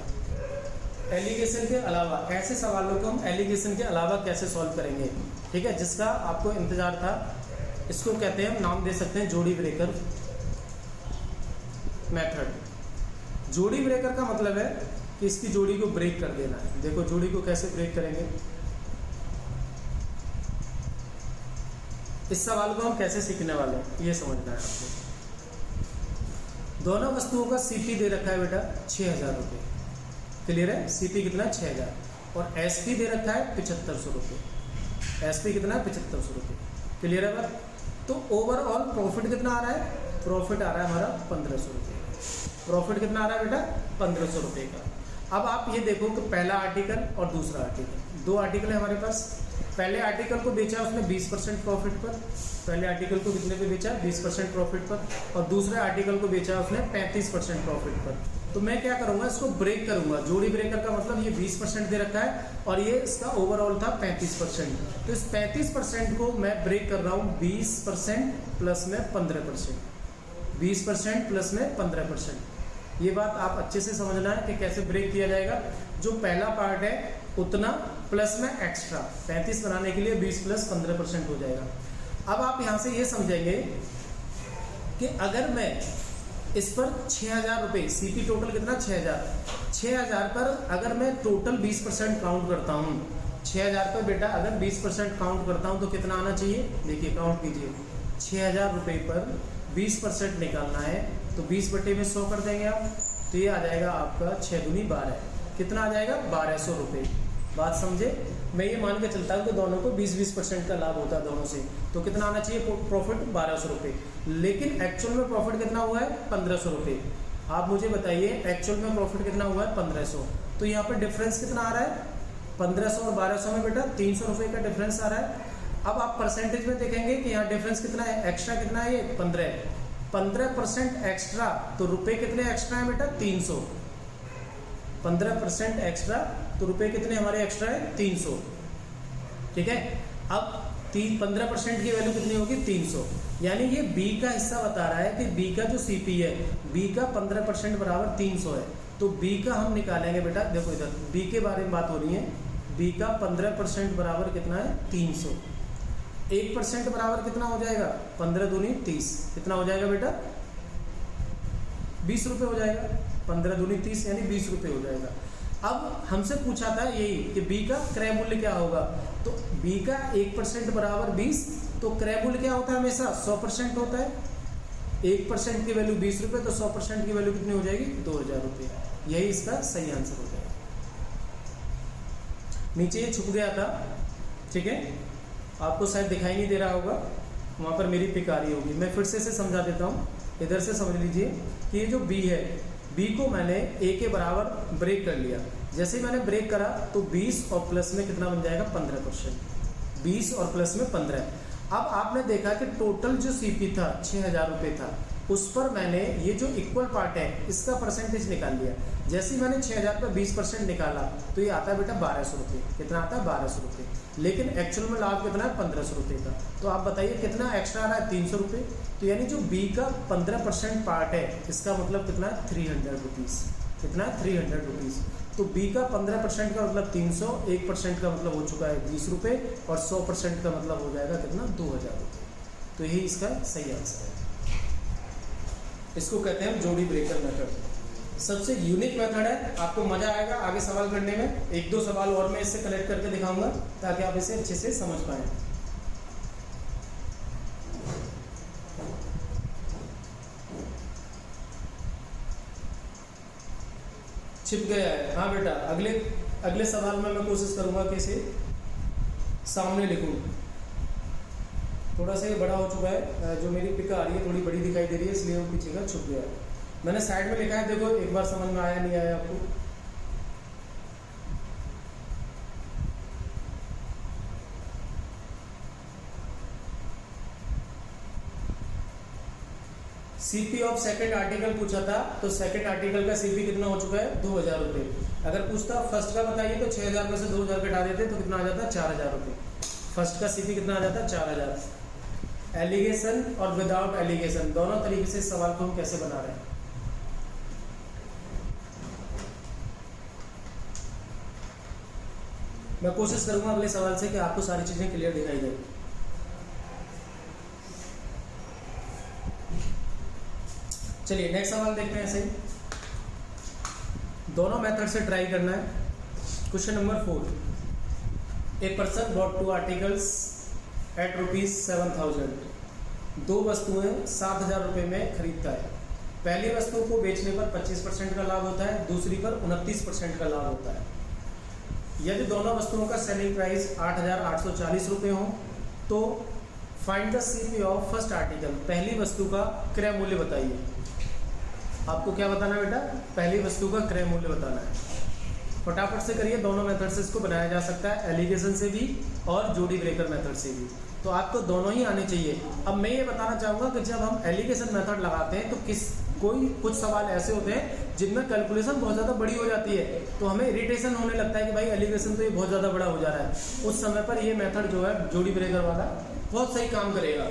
एलिगेशन के अलावा, ऐसे सवालों को हम एलिगेशन के अलावा कैसे सॉल्व करेंगे। ठीक है, जिसका आपको इंतजार था, इसको कहते हैं, हम नाम दे सकते हैं जोड़ी ब्रेकर मेथड। जोड़ी ब्रेकर का मतलब है कि इसकी जोड़ी को ब्रेक कर देना है। देखो जोड़ी को कैसे ब्रेक करेंगे, इस सवाल को हम कैसे सीखने वाले हैं ये समझना है आपको। दोनों वस्तुओं का सीपी दे रखा है बेटा 6,000 रुपये। क्लियर है? सीपी कितना है 6,000 और एसपी दे रखा है 7,500 रुपये। एसपी कितना है 7,500 रुपये। क्लियर है बात? तो ओवरऑल प्रॉफिट कितना आ रहा है, प्रॉफिट आ रहा है हमारा 1,500 रुपये। प्रॉफिट कितना आ रहा है बेटा 1,500 रुपये का। अब आप ये देखो कि पहला आर्टिकल और दूसरा आर्टिकल, 2 आर्टिकल है हमारे पास। पहले आर्टिकल को बेचा उसने 20% प्रॉफिट पर, पहले आर्टिकल को कितने पे बेचा 20% प्रॉफिट पर, और दूसरे आर्टिकल को बेचा उसने 35% प्रॉफिट पर। तो मैं क्या करूंगा, इसको ब्रेक करूंगा। जोड़ी ब्रेकर का मतलब ये 20% दे रखा है और ये इसका ओवरऑल था 35%। तो इस 35% को मैं ब्रेक कर रहा हूँ 20% प्लस में 15%, 20% प्लस में 15%। ये बात आप अच्छे से समझना है कि कैसे ब्रेक किया जाएगा। जो पहला पार्ट है उतना प्लस में एक्स्ट्रा 35 बनाने के लिए 20 प्लस 15% हो जाएगा। अब आप यहाँ से ये समझेंगे कि अगर मैं इस पर 6000 रुपये, सीपी टोटल कितना 6000 पर अगर मैं टोटल 20% काउंट करता हूँ, 6000 पर बेटा अगर 20% काउंट करता हूँ तो कितना आना चाहिए, देखिए काउंट कीजिए। 6000 रुपये पर 20% निकालना है तो 20 बटे में 100 कर देंगे आप, तो ये आ जाएगा आपका 6 दूनी 12। कितना आ जाएगा 1200 रुपये। बात समझे। मैं ये मान के चलता हूँ कि दोनों को 20-20% का लाभ होता है दोनों से, तो कितना आना चाहिए प्रॉफिट 1200 रुपये। लेकिन एक्चुअल में प्रॉफिट कितना हुआ है 1500 रुपये। आप मुझे बताइए एक्चुअल में प्रॉफिट कितना हुआ है 1500। तो यहाँ पर डिफरेंस कितना आ रहा है 1500 और 1200 में बेटा 300 रुपये का डिफरेंस आ रहा है। अब आप परसेंटेज में देखेंगे कि यहाँ डिफरेंस कितना है, एक्स्ट्रा कितना है, ये 15% एक्स्ट्रा, तो रुपए कितने एक्स्ट्रा है बेटा 300। 15% एक्स्ट्रा तो रुपए कितने हमारे एक्स्ट्रा है 300। ठीक है। अब 15% की वैल्यू कितनी होगी 300, यानी ये बी का हिस्सा बता रहा है कि बी का जो सीपी है बी का 15% बराबर 300 है। तो बी का हम निकालेंगे बेटा, देखो इधर बी के बारे में बात हो रही है। बी का 15% बराबर कितना है 300। 1% बराबर कितना हो जाएगा 15 दूनी 30। कितना हो जाएगा बेटा 20 रुपये हो जाएगा। 15 दूनी 30 यानी 20 रुपये हो जाएगा। अब हमसे पूछा था यही कि बी का क्रय मूल्य क्या होगा, तो बी का 1% बराबर 20, तो क्रय मूल्य क्या होता है हमेशा 100% होता है। 1% की वैल्यू 20 रुपये, तो 100% की वैल्यू कितनी हो जाएगी 2000 रुपये। यही इसका सही आंसर हो जाएगा। नीचे ये छुप गया था, ठीक है, आपको शायद दिखाई नहीं दे रहा होगा, वहाँ पर मेरी पिक आ रही होगी। मैं फिर से इसे समझा देता हूँ, इधर से समझ लीजिए कि ये जो बी है, बी को मैंने ए के बराबर ब्रेक कर लिया। जैसे ही मैंने ब्रेक करा तो 20 और प्लस में कितना बन जाएगा 15%। 20 और प्लस में 15। अब आपने देखा कि टोटल जो सीपी था 6000 रुपये था, उस पर मैंने ये जो इक्वल पार्ट है इसका परसेंटेज निकाल लिया। जैसे ही मैंने 6000 पर 20% निकाला तो ये आता है बेटा 1200 रुपये। कितना आता है 1200 रुपये। लेकिन एक्चुअल में लाभ कितना है 1500 रुपये का। तो आप बताइए कितना एक्स्ट्रा आ रहा है 300 रुपये। तो यानी जो बी का 15% पार्ट है इसका मतलब कितना है 300 रुपीज़। कितना है 300 रुपीज़। तो बी का 15% का मतलब 300, 1% का मतलब हो चुका है 20 रुपये, और 100% का मतलब हो जाएगा कितना 2000 रुपये। तो यही इसका सही आंसर है। इसको कहते हैं जोड़ी ब्रेकर मेथड। सबसे यूनिक मेथड है, आपको मजा आएगा आगे सवाल करने में। 1-2 सवाल और मैं इससे कलेक्ट करके दिखाऊंगा ताकि आप इसे अच्छे से समझ पाएं। छिप गया है, हाँ बेटा। अगले सवाल में मैं कोशिश करूंगा कि इसे सामने लिखूं। थोड़ा सा ये बड़ा हो चुका है, जो मेरी पिक आ रही है थोड़ी बड़ी दिखाई दे रही है, इसलिए वो पीछे का छुप गया है। मैंने साइड में लिखा है, देखो एक बार समझ में आया नहीं आया आपको। सीपी ऑफ सेकंड आर्टिकल पूछा था, तो सेकंड आर्टिकल का सीपी कितना हो चुका है 2000 रुपये। अगर पूछता फर्स्ट का बताइए तो 6000 में से 2000 घटा देते तो कितना आ जाता 4000 रुपये। फर्स्ट का सीपी कितना आ जाता 4000। एलिगेशन और विदाउट एलिगेशन दोनों तरीके से सवाल को हम कैसे बना रहे हैं। मैं कोशिश करूंगा अगले सवाल से कि आपको सारी चीजें क्लियर दिखाई दे। चलिए नेक्स्ट सवाल देखते हैं। ऐसे दोनों मेथड से ट्राई करना है। Question number 4। A person bought 2 articles at ₹7000। 2 वस्तुएं 7000 रुपये में खरीदता है। पहली वस्तु को बेचने पर 25% का लाभ होता है, दूसरी पर 29% का लाभ होता है। यदि दोनों वस्तुओं का सेलिंग प्राइस 8840 रुपये हो तो find the CP of first article. पहली वस्तु का क्रय मूल्य बताइए। आपको क्या बताना है बेटा, पहली वस्तु का क्रय मूल्य बताना है। फटाफट से करिए, दोनों मेथड से इसको बनाया जा सकता है, एलिगेशन से भी और जोड़ी ब्रेकर मेथड से भी। तो आपको दोनों ही आने चाहिए। अब मैं ये बताना चाहूँगा कि जब हम एलिगेशन मेथड लगाते हैं तो कुछ सवाल ऐसे होते हैं जिनमें कैलकुलेशन बहुत ज़्यादा बड़ी हो जाती है, तो हमें इरिटेशन होने लगता है कि भाई एलिगेशन तो ये बहुत ज़्यादा बड़ा हो जा रहा है। उस समय पर ये मेथड जो है जोड़ी ब्रेकर वाला बहुत सही काम करेगा।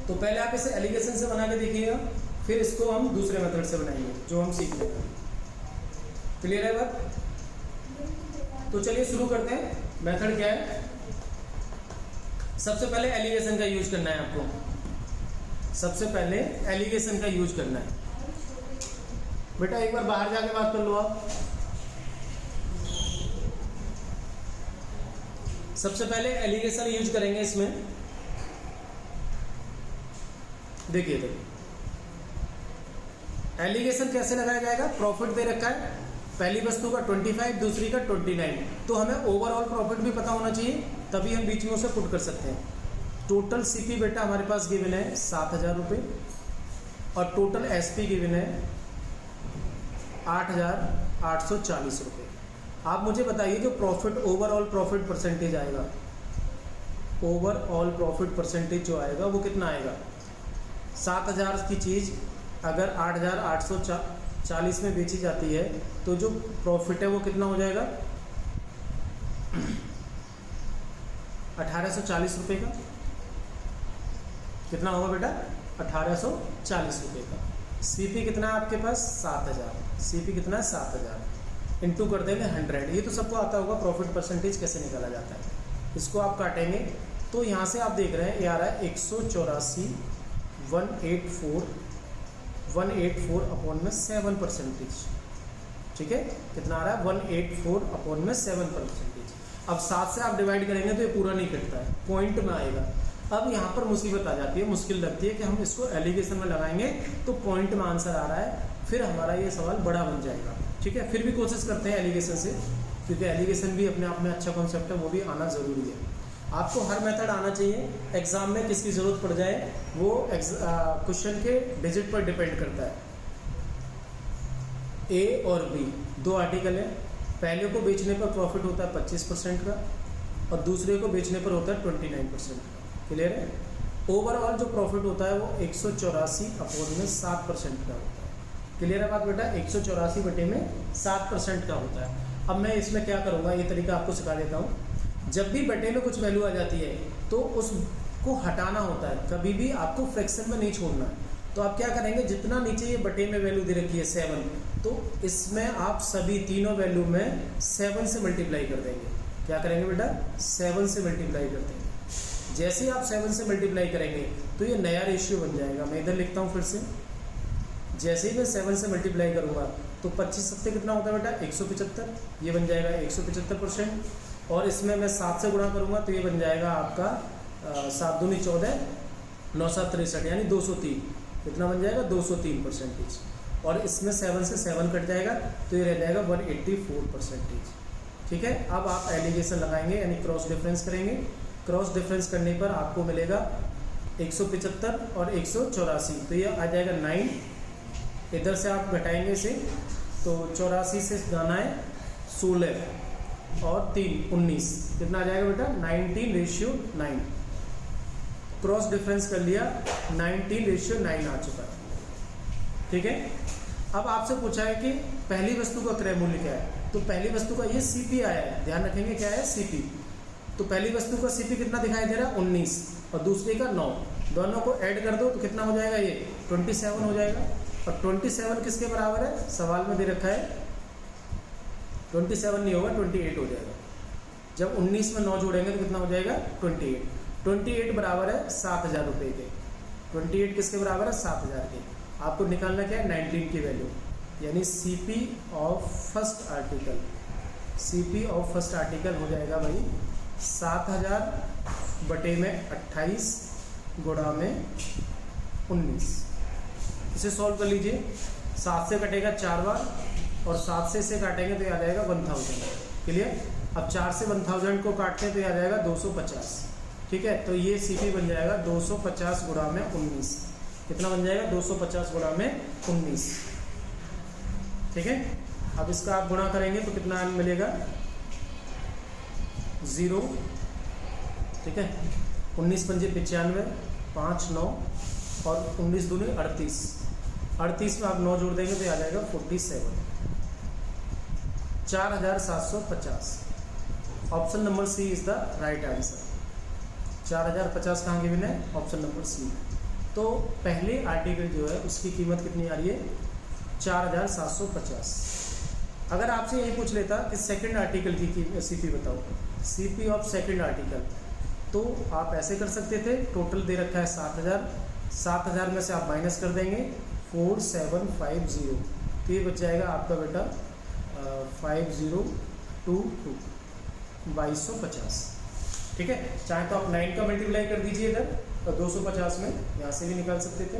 तो पहले आप इसे एलिगेशन से बना के देखिएगा, फिर इसको हम दूसरे मेथड से बनाएंगे जो हम सीख लेंगे। क्लियर है बात? तो चलिए शुरू करते हैं। मेथड क्या है? सबसे पहले एलिगेशन का यूज करना है आपको। सबसे पहले एलिगेशन का यूज करना है। बेटा एक बार बाहर जाके बात कर लो आप। सबसे पहले एलिगेशन यूज करेंगे इसमें। देखिए एलिगेशन कैसे लगाया जाएगा? प्रॉफिट दे रखा है, पहली वस्तु का 25, दूसरी का 29, तो हमें ओवरऑल प्रॉफिट भी पता होना चाहिए, तभी हम बीच में उसे पुट कर सकते हैं। टोटल सीपी बेटा हमारे पास गिवन है 7,000 रुपये और टोटल एसपी गिवन है 8,840 रुपये। आप मुझे बताइए जो प्रॉफिट ओवरऑल प्रॉफिट परसेंटेज आएगा, ओवरऑल प्रॉफिट परसेंटेज जो आएगा वो कितना आएगा? 7,000 की चीज़ अगर 8,840 में बेची जाती है तो जो प्रॉफिट है वो कितना हो जाएगा? 1,840 रुपये का। कितना होगा बेटा? 1,840 रुपये का। सीपी कितना है आपके पास? 7,000। सीपी कितना है? 7,000 इंटू कर देंगे 100। ये तो सबको आता होगा प्रॉफिट परसेंटेज कैसे निकाला जाता है। इसको आप काटेंगे तो यहाँ से आप देख रहे हैं ये आ रहा है 184 184 अपॉन में 7%। ठीक है, कितना आ रहा है? 184 अपॉन में 7%। अब 7 से आप डिवाइड करेंगे तो ये पूरा नहीं कटता है, पॉइंट में आएगा। अब यहाँ पर मुसीबत आ जाती है, मुश्किल लगती है कि हम इसको एलिगेशन में लगाएंगे तो पॉइंट में आंसर आ रहा है, फिर हमारा ये सवाल बड़ा बन जाएगा। ठीक है, फिर भी कोशिश करते हैं एलिगेशन से, क्योंकि एलिगेशन भी अपने आप में अच्छा कॉन्सेप्ट है, वो भी आना ज़रूरी है। आपको हर मेथड आना चाहिए। एग्जाम में किसकी ज़रूरत पड़ जाए वो क्वेश्चन के डिजिट पर डिपेंड करता है। ए और बी दो आर्टिकल है, पहले को बेचने पर प्रॉफिट होता है 25% का और दूसरे को बेचने पर होता है 29% का। क्लियर है? ओवरऑल जो प्रॉफिट होता है वो 184 अपॉन में 7% का होता है। क्लियर है बात बेटा? 184 बटे में 7% का होता है। अब मैं इसमें क्या करूँगा, ये तरीका आपको सिखा देता हूँ। जब भी बटे में कुछ वैल्यू आ जाती है तो उसको हटाना होता है, कभी भी आपको फ्रैक्शन में नहीं छोड़ना है। तो आप क्या करेंगे, जितना नीचे ये बटे में वैल्यू दे रखी है 7, तो इसमें आप सभी तीनों वैल्यू में 7 से मल्टीप्लाई कर देंगे। क्या करेंगे बेटा? 7 से मल्टीप्लाई कर देंगे। जैसे ही आप 7 से मल्टीप्लाई करेंगे तो ये नया रेशियो बन जाएगा। मैं इधर लिखता हूँ फिर से। जैसे ही मैं 7 से मल्टीप्लाई करूँगा तो 25 सत्ते कितना होता है बेटा? 175। ये बन जाएगा 175%। और इसमें मैं 7 से गुणा करूँगा तो ये बन जाएगा आपका 7 दूनी 14, 9 7 63, यानी 203। कितना बन जाएगा? 203%। और इसमें 7 से 7 कट जाएगा तो ये रह जाएगा 184%। ठीक है, अब आप एलिगेशन लगाएंगे यानी क्रॉस डिफरेंस करेंगे। क्रॉस डिफरेंस करने पर आपको मिलेगा 175 और 184, तो ये आ जाएगा 9। इधर से आप घटाएंगे इसे तो 84 से जाना है 16 और 3 19, कितना आ जाएगा बेटा? 19:9। क्रॉस डिफरेंस कर लिया, 19:9 आ चुका है। ठीक है, अब आपसे पूछा है कि पहली वस्तु का क्रय मूल्य क्या है, तो पहली वस्तु का ये सीपी आया है, ध्यान रखेंगे क्या है? सीपी। तो पहली वस्तु का सीपी कितना दिखाई दे रहा है? 19 और दूसरी का 9, दोनों को ऐड कर दो तो कितना हो जाएगा? ये 27 हो जाएगा। और 27 किसके बराबर है? सवाल में दे रखा है 27 नहीं होगा, 28 हो जाएगा। जब 19 में 9 जोड़ेंगे तो कितना हो जाएगा? 28। 28 बराबर है 7,000 रुपये के। 28 किसके बराबर है? 7,000 के। आपको निकालना क्या है? 19 की वैल्यू, यानी CP of first article. CP of first article हो जाएगा भाई 7,000 बटे में 28 गुणा में 19। इसे सॉल्व कर लीजिए। 7 से कटेगा 4 बार और 7 से इसे काटेंगे तो ये आ जाएगा 1000। क्लियर? अब 4 से 1000 को काटते हैं तो ये आ जाएगा 250। ठीक है, तो ये सीपी बन जाएगा 250 गुणा में 19। कितना बन जाएगा? 250 गुणा में 19। ठीक है, अब इसका आप गुणा करेंगे तो कितना मिलेगा 0, ठीक है। 19 पंजे 95, 5 9 और 19 दूनी 38, 38 में आप 9 जोड़ देंगे तो आ जाएगा 47, 4750। Option number C is the right answer. 4050 कहाँ गिवन है? Option number C. तो पहले आर्टिकल जो है उसकी कीमत कितनी आ रही है? 4750। अगर आपसे यही पूछ लेता कि सेकंड आर्टिकल की सीपी बताओ, सीपी ऑफ सेकंड आर्टिकल, तो आप ऐसे कर सकते थे। टोटल दे रखा है 7000, 7000 में से आप माइनस कर देंगे 4750, तो ये बच जाएगा आपका बेटा 5022, 2250, ठीक है। चाहे तो आप 9 का मल्टीप्लाई कर दीजिए इधर, और 250 में यहाँ से भी निकाल सकते थे।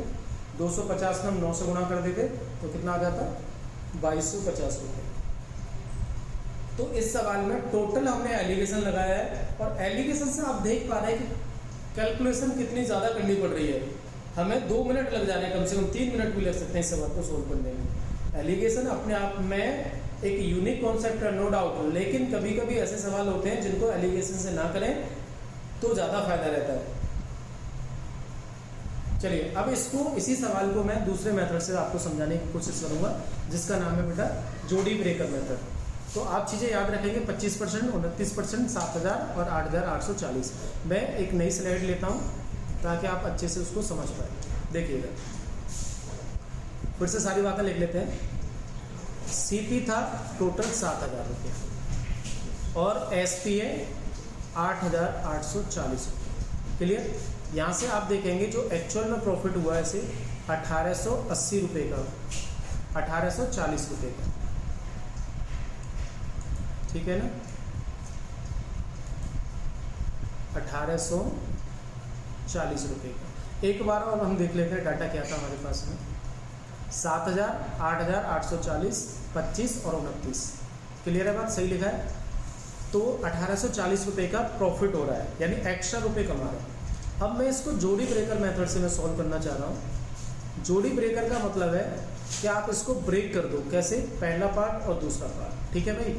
250 में हम 9 से गुणा कर देते तो कितना आ जाता? 2250 रुपये। तो इस सवाल में टोटल हमने एलिगेशन लगाया है, और एलिगेशन से आप देख पा रहे हैं कि कैलकुलेशन कितनी ज़्यादा करनी पड़ रही है। हमें 2 मिनट लग जा रहे हैं, कम से कम 3 मिनट भी लग सकते हैं इस सवाल को सोल्व करने में। एलिगेशन अपने आप में एक यूनिक कॉन्सेप्ट है, नो डाउट, लेकिन कभी कभी ऐसे सवाल होते हैं जिनको एलिगेशन से ना करें तो ज़्यादा फायदा रहता है। चलिए अब इसको, इसी सवाल को मैं दूसरे मेथड से आपको समझाने की कोशिश करूंगा, जिसका नाम है बेटा जोड़ी ब्रेकर मेथड। तो आप चीज़ें याद रखेंगे, 25%, 29%, 7000 और 8840। मैं एक नई स्लाइड लेता हूँ ताकि आप अच्छे से उसको समझ पाए। देखिएगा, फिर से सारी बातें लिख लेते हैं। सीपी था टोटल 7000 रुपये और एसपीए 8840 रुपये। क्लियर? यहाँ से आप देखेंगे जो एक्चुअल में प्रॉफिट हुआ है इसे 1880 रुपये का, 1840 रुपये का, ठीक है ना। 1840 रुपये का। एक बार और हम देख लेते हैं डाटा क्या था हमारे पास में। 7000, 8840, 25 और 29। क्लियर है बात? सही लिखा है। तो 1840 रुपये का प्रॉफिट हो रहा है, यानी एक्स्ट्रा रुपये कमा रहे हैं। अब मैं इसको जोड़ी ब्रेकर मेथड से मैं सॉल्व करना चाह रहा हूँ। जोड़ी ब्रेकर का मतलब है कि आप इसको ब्रेक कर दो। कैसे? पहला पार्ट और दूसरा पार्ट, ठीक है भाई।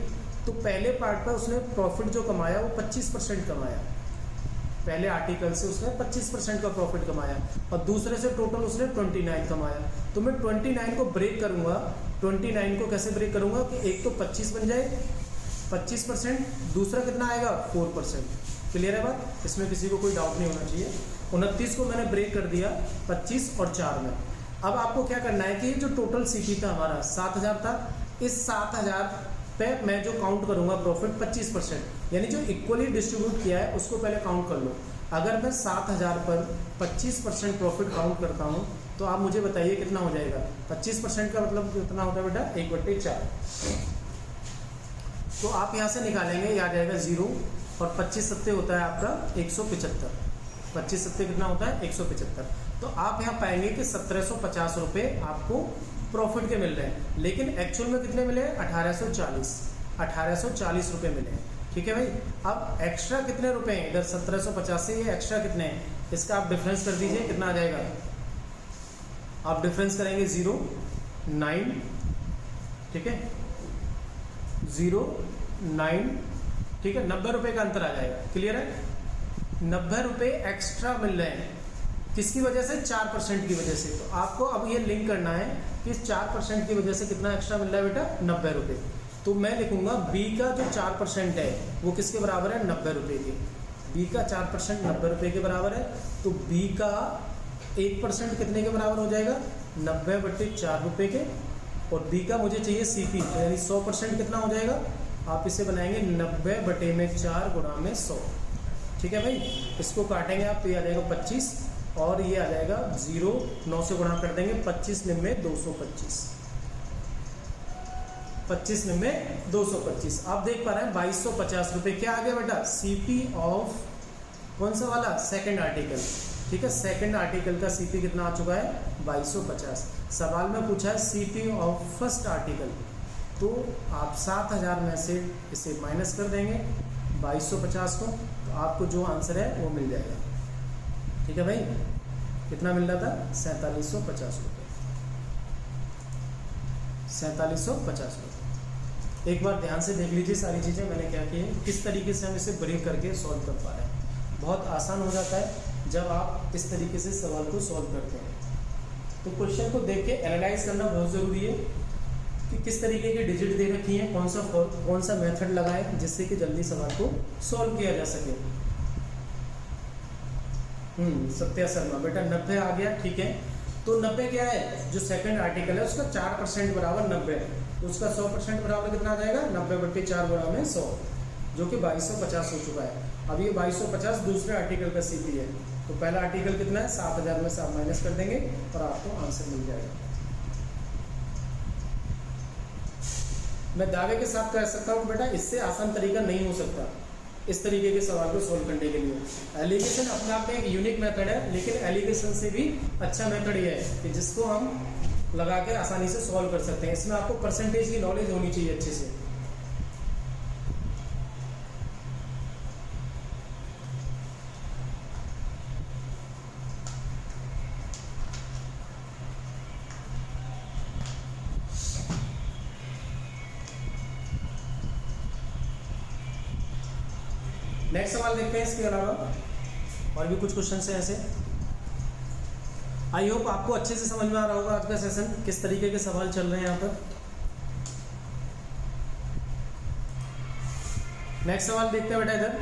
तो पहले पार्ट पर उसने प्रॉफिट जो कमाया वो 25% कमाया, पहले आर्टिकल से उसने 25% का प्रॉफिट कमाया, और दूसरे से टोटल उसने 29 कमाया। तो मैं 29 को ब्रेक करूंगा। 29 को कैसे ब्रेक करूंगा कि एक तो 25 बन जाए, 25%, दूसरा कितना आएगा 4%। क्लियर है बात? इसमें किसी को कोई डाउट नहीं होना चाहिए। 29 को मैंने ब्रेक कर दिया 25 और 4 में। अब आपको क्या करना है कि जो टोटल सीपी था हमारा 7000 था, इस 7000 पे मैं जो काउंट करूंगा प्रॉफिट 25%, यानी जो इक्वली डिस्ट्रीब्यूट किया है उसको पहले काउंट कर लो। अगर मैं 7000 पर 25% प्रॉफिट काउंट करता हूँ तो आप मुझे बताइए कितना हो जाएगा। 25% का मतलब कितना होता है बेटा? 1/4। तो आप यहाँ से निकालेंगे, ये आ जाएगा 0, और 25 सत्ते होता है आपका 175। 25 सत्ते कितना होता है? 175। तो आप यहाँ पाएंगे कि 1750 रुपये आपको प्रॉफिट के मिल रहे हैं, लेकिन एक्चुअल में कितने मिले हैं? 1840 रुपये मिले हैं, ठीक है भाई। अब एक्स्ट्रा कितने रुपए हैं इधर? 1750 से ये एक्स्ट्रा कितने हैं, इसका आप डिफरेंस कर दीजिए, कितना आ जाएगा? आप डिफरेंस करेंगे 0, 9, ठीक है, 0, 9, ठीक है, 90 रुपये का अंतर आ जाएगा। क्लियर है? 90 रुपये एक्स्ट्रा मिल रहे हैं, किसकी वजह से? 4% की वजह से। तो आपको अब ये लिंक करना है कि 4% की वजह से कितना एक्स्ट्रा मिल रहा है बेटा? 90 रुपये। तो मैं लिखूंगा बी का जो 4% है वो किसके बराबर है? 90 रुपये के। बी का 4% 90 रुपये के बराबर है। तो बी का 1% कितने के बराबर हो जाएगा? 90/4 रुपये के। और बी का मुझे चाहिए सीपी, यानी 100% कितना हो जाएगा? आप इसे बनाएंगे 90/4 गुणा में 100, ठीक है भाई। इसको काटेंगे आप तो ये आ जाएगा 25, और ये आ जाएगा 0, 9 से गुणा कर देंगे, 25 निम्मे 225, 25 निम्मे 225। आप देख पा रहे हैं 2250 रुपये क्या आ गया बेटा? सीपी ऑफ कौन सा वाला? सेकंड आर्टिकल, ठीक है। सेकंड आर्टिकल का सीपी कितना आ चुका है? 2250। सवाल में पूछा है सीपी ऑफ फर्स्ट आर्टिकल, तो आप 7000 में से इसे माइनस कर देंगे 2250 को, तो आपको जो आंसर है वो मिल जाएगा, ठीक है भाई। कितना मिल रहा था? 4750 रुपये, 4750 रुपये। एक बार ध्यान से देख लीजिए सारी चीज़ें मैंने क्या की है, किस तरीके से हम इसे ब्रेक करके सॉल्व कर पा रहे हैं। बहुत आसान हो जाता है जब आप इस तरीके से सवाल को सॉल्व करते हैं। तो क्वेश्चन को देख के एनालाइज करना बहुत ज़रूरी है कि किस तरीके की डिजिट दे रखी है, कौन सा मेथड लगाए जिससे कि जल्दी सवाल को सॉल्व किया जा सके। सत्या शर्मा बेटा 90 आ गया, ठीक है। तो 90 क्या है, जो सेकंड आर्टिकल है उसका 4% बराबर 90 है, तो उसका 100% बराबर कितना आ जाएगा, 90/4 गुणा में 100, जो कि 2250 हो चुका है। अब ये 2250 दूसरे आर्टिकल का सीपी है, तो पहला आर्टिकल कितना है, 7000 में से आप माइनस कर देंगे और आपको आंसर मिल जाएगा। मैं दावे के साथ कह सकता हूँ बेटा इससे आसान तरीका नहीं हो सकता इस तरीके के सवाल को सोल्व करने के लिए। एलिगेशन अपने आप में एक यूनिक मेथड है, लेकिन एलिगेशन से भी अच्छा मेथड ये है कि जिसको हम लगा के आसानी से सॉल्व कर सकते हैं। इसमें आपको परसेंटेज की नॉलेज होनी चाहिए अच्छे से। नेक्स्ट सवाल देखते हैं। इसके अलावा और भी कुछ क्वेश्चन हैं ऐसे। आई होप आपको अच्छे से समझ में आ रहा होगा आज का सेशन, किस तरीके के सवाल चल रहे हैं यहाँ पर। नेक्स्ट सवाल देखते हैं बेटा इधर।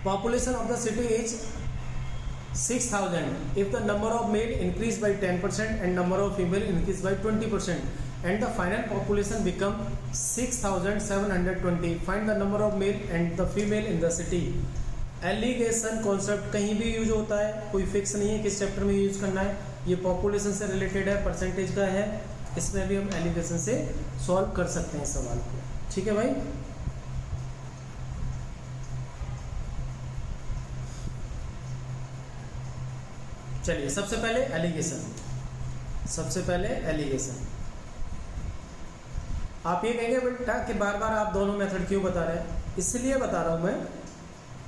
Population of the city is 6000 if the number of male increase by 10% and number of female increase by 20% and the final population become 6720. Find the number of male and the female in the city. Alligation concept कहीं भी use होता है, कोई fix नहीं है किस chapter में use करना है। ये पॉपुलेशन से रिलेटेड है, परसेंटेज का है, इसमें भी हम एलिगेशन से सॉल्व कर सकते हैं सवाल को। ठीक है भाई। चलिए सबसे पहले एलिगेशन। आप ये कहेंगे बेटा कि बार बार आप दोनों मेथड क्यों बता रहे हैं। इसलिए बता रहा हूँ मैं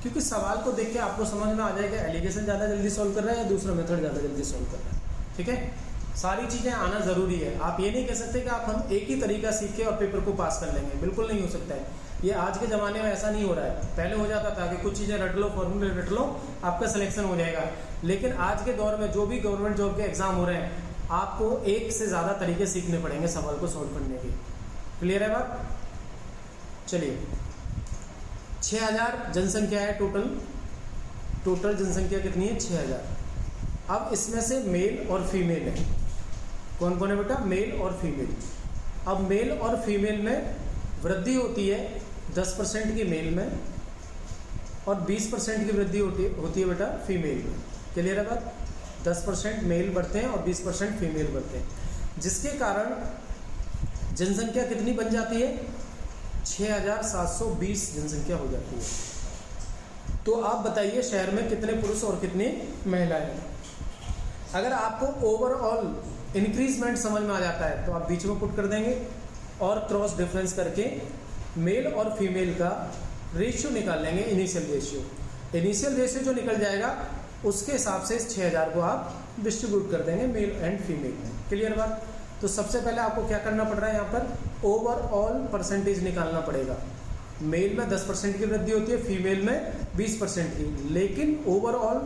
क्योंकि सवाल को देख के आपको समझ में आ जाएगा एलिगेशन ज़्यादा जल्दी सॉल्व कर रहा है या दूसरा मेथड ज़्यादा जल्दी सॉल्व कर रहा है। ठीक है, सारी चीज़ें आना ज़रूरी है। आप ये नहीं कह सकते कि आप हम एक ही तरीका सीख के और पेपर को पास कर लेंगे, बिल्कुल नहीं हो सकता है। ये आज के ज़माने में ऐसा नहीं हो रहा है। पहले हो जाता था कि कुछ चीज़ें रट लो, फॉर्मूले रट लो, आपका सिलेक्शन हो जाएगा। लेकिन आज के दौर में जो भी गवर्नमेंट जॉब के एग्जाम हो रहे हैं, आपको एक से ज़्यादा तरीके सीखने पड़ेंगे सवाल को सॉल्व करने के। क्लियर है बात। चलिए 6000 जनसंख्या है टोटल जनसंख्या कितनी है, 6000। अब इसमें से मेल और फीमेल है, कौन कौन है बेटा, मेल और फीमेल। अब मेल और फीमेल में वृद्धि होती है 10% की मेल में और 20% की वृद्धि होती है बेटा फीमेल में। क्लियर है बात। 10% मेल बढ़ते हैं और 20% फीमेल बढ़ते हैं, जिसके कारण जनसंख्या कितनी बन जाती है, 6720 जनसंख्या हो जाती है। तो आप बताइए शहर में कितने पुरुष और कितनी महिलाएं हैं। अगर आपको ओवरऑल इंक्रीजमेंट समझ में आ जाता है तो आप बीच में पुट कर देंगे और क्रॉस डिफरेंस करके मेल और फीमेल का रेशियो निकाल लेंगे। इनिशियल रेशियो जो निकल जाएगा उसके हिसाब से इस 6000 को आप डिस्ट्रीब्यूट कर देंगे मेल एंड फीमेल में। क्लियर बात। तो सबसे पहले आपको क्या करना पड़ रहा है, यहाँ पर ओवरऑल परसेंटेज निकालना पड़ेगा। मेल में 10% की वृद्धि होती है, फीमेल में 20% की, लेकिन ओवरऑल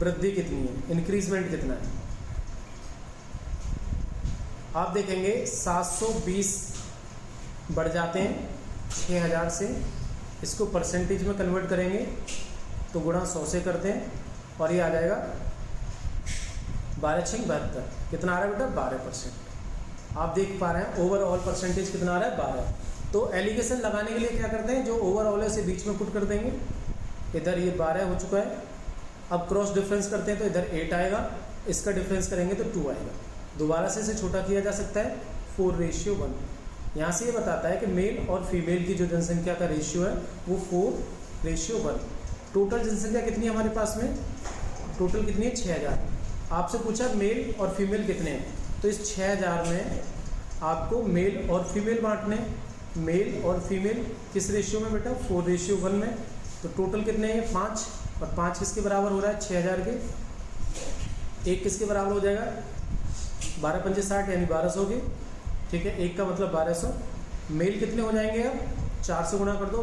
वृद्धि कितनी है, इंक्रीजमेंट कितना है। आप देखेंगे 720 बढ़ जाते हैं 6000 से, इसको परसेंटेज में कन्वर्ट करेंगे तो गुणा 100 से करते हैं और ये आ जाएगा 12×6=72। कितना आ रहा है बेटा, 12%। आप देख पा रहे हैं ओवरऑल परसेंटेज कितना आ रहा है, 12। तो एलिगेशन लगाने के लिए क्या करते हैं, जो ओवरऑल है उसे बीच में पुट कर देंगे। इधर ये 12 हो चुका है। अब क्रॉस डिफरेंस करते हैं तो इधर 8 आएगा, इसका डिफरेंस करेंगे तो 2 आएगा। दोबारा से इसे छोटा किया जा सकता है 4:1। यहाँ से ये बताता है कि मेल और फीमेल की जो जनसंख्या का रेशियो है वो 4:1। टोटल जनसंख्या कितनी है हमारे पास में, टोटल कितनी है, 6000। आपसे पूछा मेल और फीमेल कितने हैं, तो इस 6000 में आपको मेल और फीमेल बांटने। मेल और फीमेल किस रेशियो में बेटा, 4:1 में। तो टोटल कितने हैं, 5। और 5 किसके बराबर हो रहा है, 6000 के। 1 किसके बराबर हो जाएगा, 12 पंजे 60 यानी 1200 के, ठीक है, एक का मतलब 1200। मेल कितने हो जाएंगे अब, 4 से गुणा कर दो,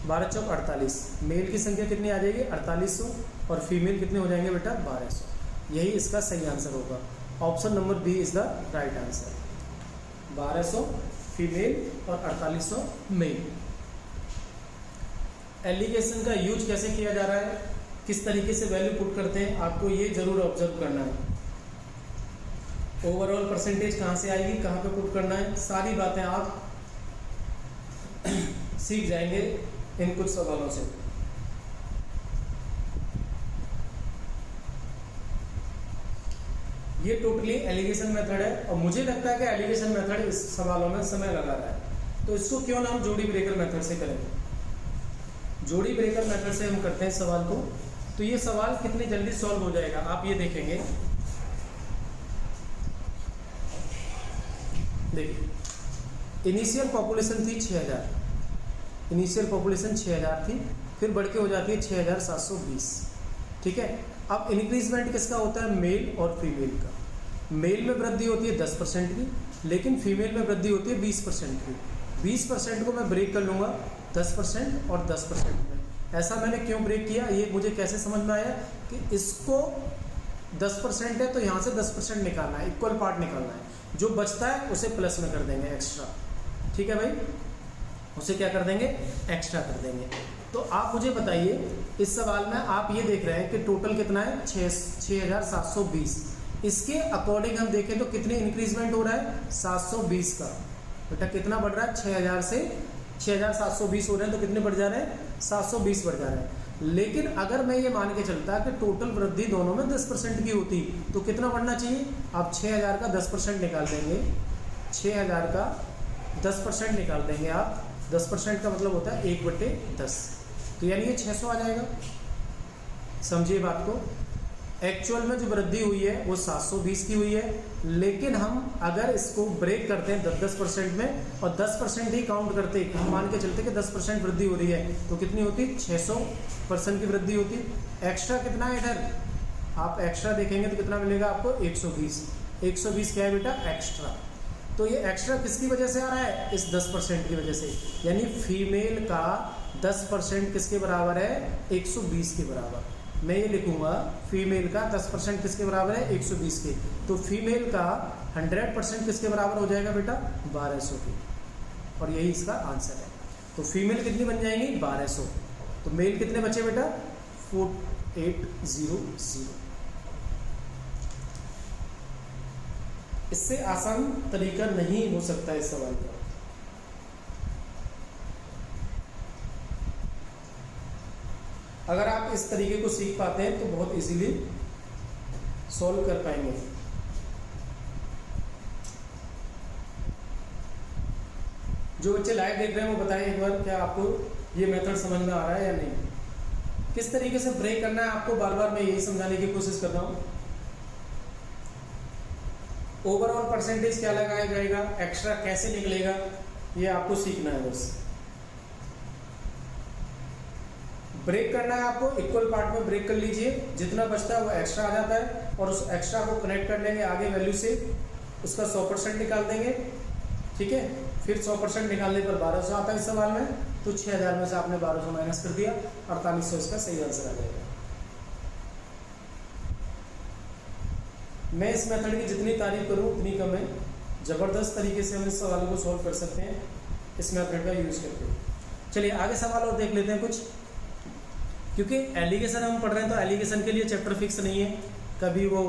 12 चौक 48, मेल की संख्या कितनी आ जाएगी 4800 और फीमेल कितने हो जाएंगे बेटा 1200। यही इसका सही आंसर होगा। Option number B is the right answer, 1200 female और 4800 मेल। एलिगेशन का यूज कैसे किया जा रहा है, किस तरीके से वैल्यू पुट करते हैं, आपको ये जरूर ऑब्जर्व करना है। ओवरऑल परसेंटेज कहाँ से आएगी, कहाँ पे पुट करना है, सारी बातें आप सीख जाएंगे इन कुछ सवालों से। ये टोटली एलिगेशन मेथड है और मुझे लगता है कि एलिगेशन मेथड इस सवालों में समय लगा रहा है, तो इसको क्यों ना हम जोड़ी ब्रेकर मेथड से करें। जोड़ी ब्रेकर मेथड से हम करते हैं सवाल को, तो ये सवाल कितनी जल्दी सॉल्व हो जाएगा आप ये देखेंगे। देखिए इनिशियल पॉपुलेशन थी 6000, इनिशियल पॉपुलेशन 6000 थी, फिर बढ़ के हो जाती है 6720, ठीक है। अब इंक्रीजमेंट किसका होता है, मेल और फीमेल का। मेल में वृद्धि होती है 10% की, लेकिन फीमेल में वृद्धि होती है 20% की। 20% को मैं ब्रेक कर लूँगा 10% और 10% में। ऐसा मैंने क्यों ब्रेक किया, ये मुझे कैसे समझ में आया कि इसको 10% है तो यहाँ से 10% निकालना है, इक्वल पार्ट निकालना है, जो बचता है उसे प्लस में कर देंगे एक्स्ट्रा, ठीक है भाई, उसे क्या कर देंगे एक्स्ट्रा कर देंगे। तो आप मुझे बताइए इस सवाल में आप ये देख रहे हैं कि टोटल कितना है 6720, इसके अकॉर्डिंग हम देखें तो कितनी इंक्रीजमेंट हो रहा है 720 का, बेटा कितना बढ़ रहा है 6000 से 6720 हो रहे हैं, तो कितने बढ़ जा रहे हैं 720 बढ़ जा रहे हैं। लेकिन अगर मैं ये मान के चलता कि टोटल वृद्धि दोनों में 10% की होती तो कितना बढ़ना चाहिए, आप 6000 का 10% निकाल देंगे, 6000 का 10% निकाल देंगे आप, 10% का मतलब होता है 1/10, तो यानी ये 600 आ जाएगा। समझिए बात को, एक्चुअल में जो वृद्धि हुई है वो 720 की हुई है, लेकिन हम अगर इसको ब्रेक करते हैं 10% में और 10% ही काउंट करते, हम मान के चलते कि 10% वृद्धि हो रही है, तो कितनी होती 600% की वृद्धि होती। एक्स्ट्रा कितना है इधर, आप एक्स्ट्रा देखेंगे तो कितना मिलेगा आपको 120, 120 क्या है बेटा एक्स्ट्रा। तो ये एक्स्ट्रा किसकी वजह से आ रहा है, इस 10% की वजह से, यानी फीमेल का 10% किसके बराबर है 120 के बराबर। मैं ये लिखूंगा फीमेल का 10% किसके बराबर है 120 के, तो फीमेल का 100% किसके बराबर हो जाएगा बेटा 1200 के, और यही इसका आंसर है। तो फीमेल कितनी बन जाएंगी 1200, तो मेल कितने बचे बेटा 4800। इससे आसान तरीका नहीं हो सकता इस सवाल का। अगर आप इस तरीके को सीख पाते हैं तो बहुत इजीली सॉल्व कर पाएंगे। जो बच्चे लाइव देख रहे हैं वो बताएं एक बार, क्या आपको ये मेथड समझ में आ रहा है या नहीं, किस तरीके से ब्रेक करना है आपको बार बार मैं यही समझाने की कोशिश कर रहा हूँ। ओवरऑल परसेंटेज क्या लगाया जाएगा, एक्स्ट्रा कैसे निकलेगा, ये आपको सीखना है बस। ब्रेक करना है आपको, इक्वल पार्ट में ब्रेक कर लीजिए, जितना बचता है वो एक्स्ट्रा आ जाता है और उस एक्स्ट्रा को कनेक्ट कर लेंगे आगे वैल्यू से, उसका 100% निकाल देंगे, ठीक है। फिर 100% निकालने पर 1200 आता है इस सवाल में, तो 6000 में से आपने 1200 माइनस कर दिया, 4800 इसका सही आंसर आ जाएगा। मैं इस मेथड की जितनी तारीफ करूं उतनी कम है, ज़बरदस्त तरीके से हम इस सवाल को सॉल्व कर सकते हैं इस मेथड का यूज़ करके। चलिए आगे सवाल और देख लेते हैं कुछ, क्योंकि एलिगेशन हम पढ़ रहे हैं तो एलिगेशन के लिए चैप्टर फिक्स नहीं है, कभी वो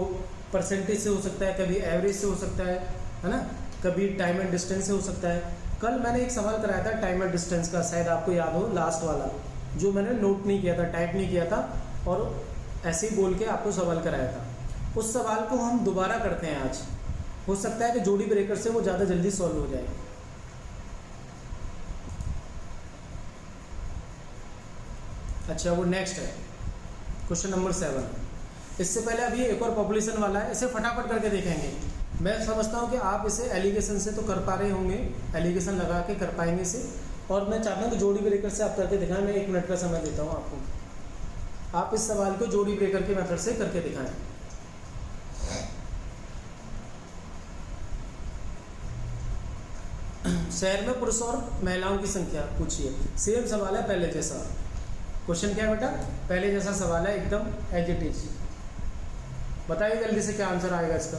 परसेंटेज से हो सकता है, कभी एवरेज से हो सकता है ना, कभी टाइम एंड डिस्टेंस से हो सकता है। कल मैंने एक सवाल कराया था टाइम एंड डिस्टेंस का, शायद आपको याद हो, लास्ट वाला जो मैंने नोट नहीं किया था, टाइप नहीं किया था और ऐसे ही बोल के आपको सवाल कराया था। उस सवाल को हम दोबारा करते हैं आज, हो सकता है कि जोड़ी ब्रेकर से वो ज़्यादा जल्दी सॉल्व हो जाए। अच्छा वो नेक्स्ट है क्वेश्चन नंबर 7। इससे पहले अभी एक और पॉपुलेशन वाला है, इसे फटाफट करके देखेंगे। मैं समझता हूँ कि आप इसे एलिगेशन से तो कर पा रहे होंगे, एलिगेशन लगा के कर पाएंगे इसे, और मैं चाहता हूँ कि जोड़ी ब्रेकर से आप करके दिखाएं। मैं 1 मिनट का समय देता हूँ आपको, आप इस सवाल को जोड़ी ब्रेकर के मेथड से करके दिखाएं। शहर में पुरुष और महिलाओं की संख्या पूछिए। सेम सवाल है पहले जैसा। क्वेश्चन क्या है बेटा? पहले जैसा सवाल है एकदम एज इट इज। बताइए जल्दी से क्या आंसर आएगा इसका।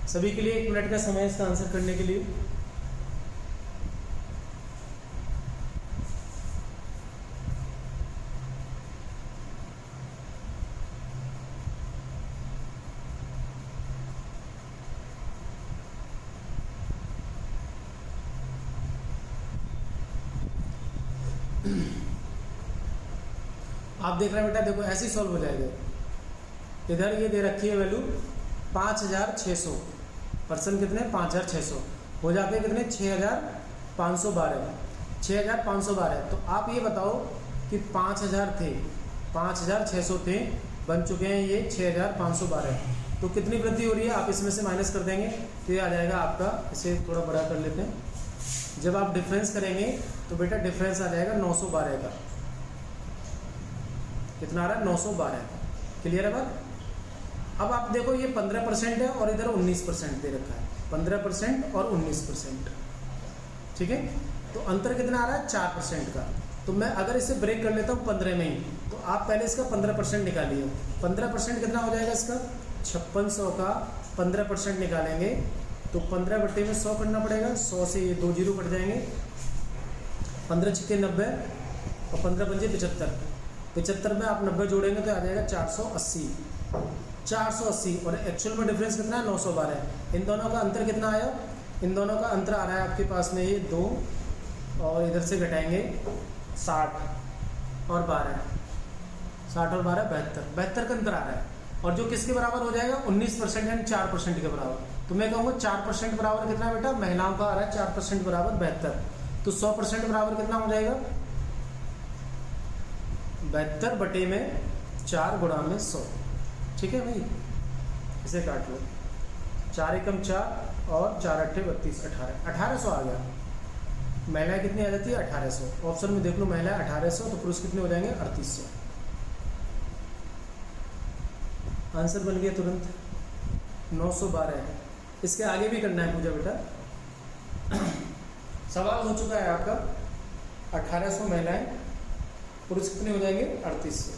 सभी के लिए 1 मिनट का समय इसका आंसर करने के लिए। आप देख रहे हैं बेटा, देखो ऐसे ही सॉल्व हो जाएगा। इधर ये दे रखी है वैल्यू 5600, पर्सन कितने 5600 हो जाते हैं कितने 6512, 6512। तो आप ये बताओ कि 5000 थे, 5600 थे, बन चुके हैं ये 6512, तो कितनी वृद्धि हो रही है? आप इसमें से माइनस कर देंगे तो ये आ जाएगा आपका, इसे थोड़ा बड़ा कर लेते हैं। जब आप डिफरेंस करेंगे तो बेटा डिफरेंस आ जाएगा 912 का। कितना आ रहा है? 912। क्लियर है बात? अब आप देखो ये 15% है और इधर 19% दे रखा है, 15% और 19%। ठीक है, तो अंतर कितना आ रहा है? 4% का। तो मैं अगर इसे ब्रेक कर लेता हूँ 15 में ही, तो आप पहले इसका 15% निकालिए। 15% कितना हो जाएगा इसका? 5600 का 15% निकालेंगे तो 15/100 करना पड़ेगा। 100 से ये 2 जीरो कट जाएंगे, 15 छिक्के 90 और 15 पंजे 75। 75 में आप 90 जोड़ेंगे तो आ जाएगा 480। 480 और एक्चुअल में डिफरेंस कितना है? 912। इन दोनों का अंतर कितना आया? इन दोनों का अंतर आ रहा है आपके पास में ये 2 और इधर से घटाएंगे 60 और 12, 60 और 12 72, 72 का अंतर आ रहा है। और जो किसके बराबर हो जाएगा? 19% यानी 4% के बराबर। तो मैं कहूँगा 4% बराबर कितना बेटा? महिलाओं का आ रहा है 4% बराबर 72। तो 100% बराबर कितना हो जाएगा? 72/4 गुणा में 100। ठीक है भाई, इसे काट लो। 4 एकम 4 और 4 अट्ठे 32, 1800 आ गया। महिलाएं कितनी आ जाती है? 1800। ऑप्शन में देख लो, महिलाएं 1800 तो पुरुष कितने हो जाएंगे? 3800। आंसर बन गया तुरंत 912 है। इसके आगे भी करना है पूजा बेटा। सवाल हो चुका है आपका 1800 महिलाएं, पुरुष कितने हो जाएंगे? 3800।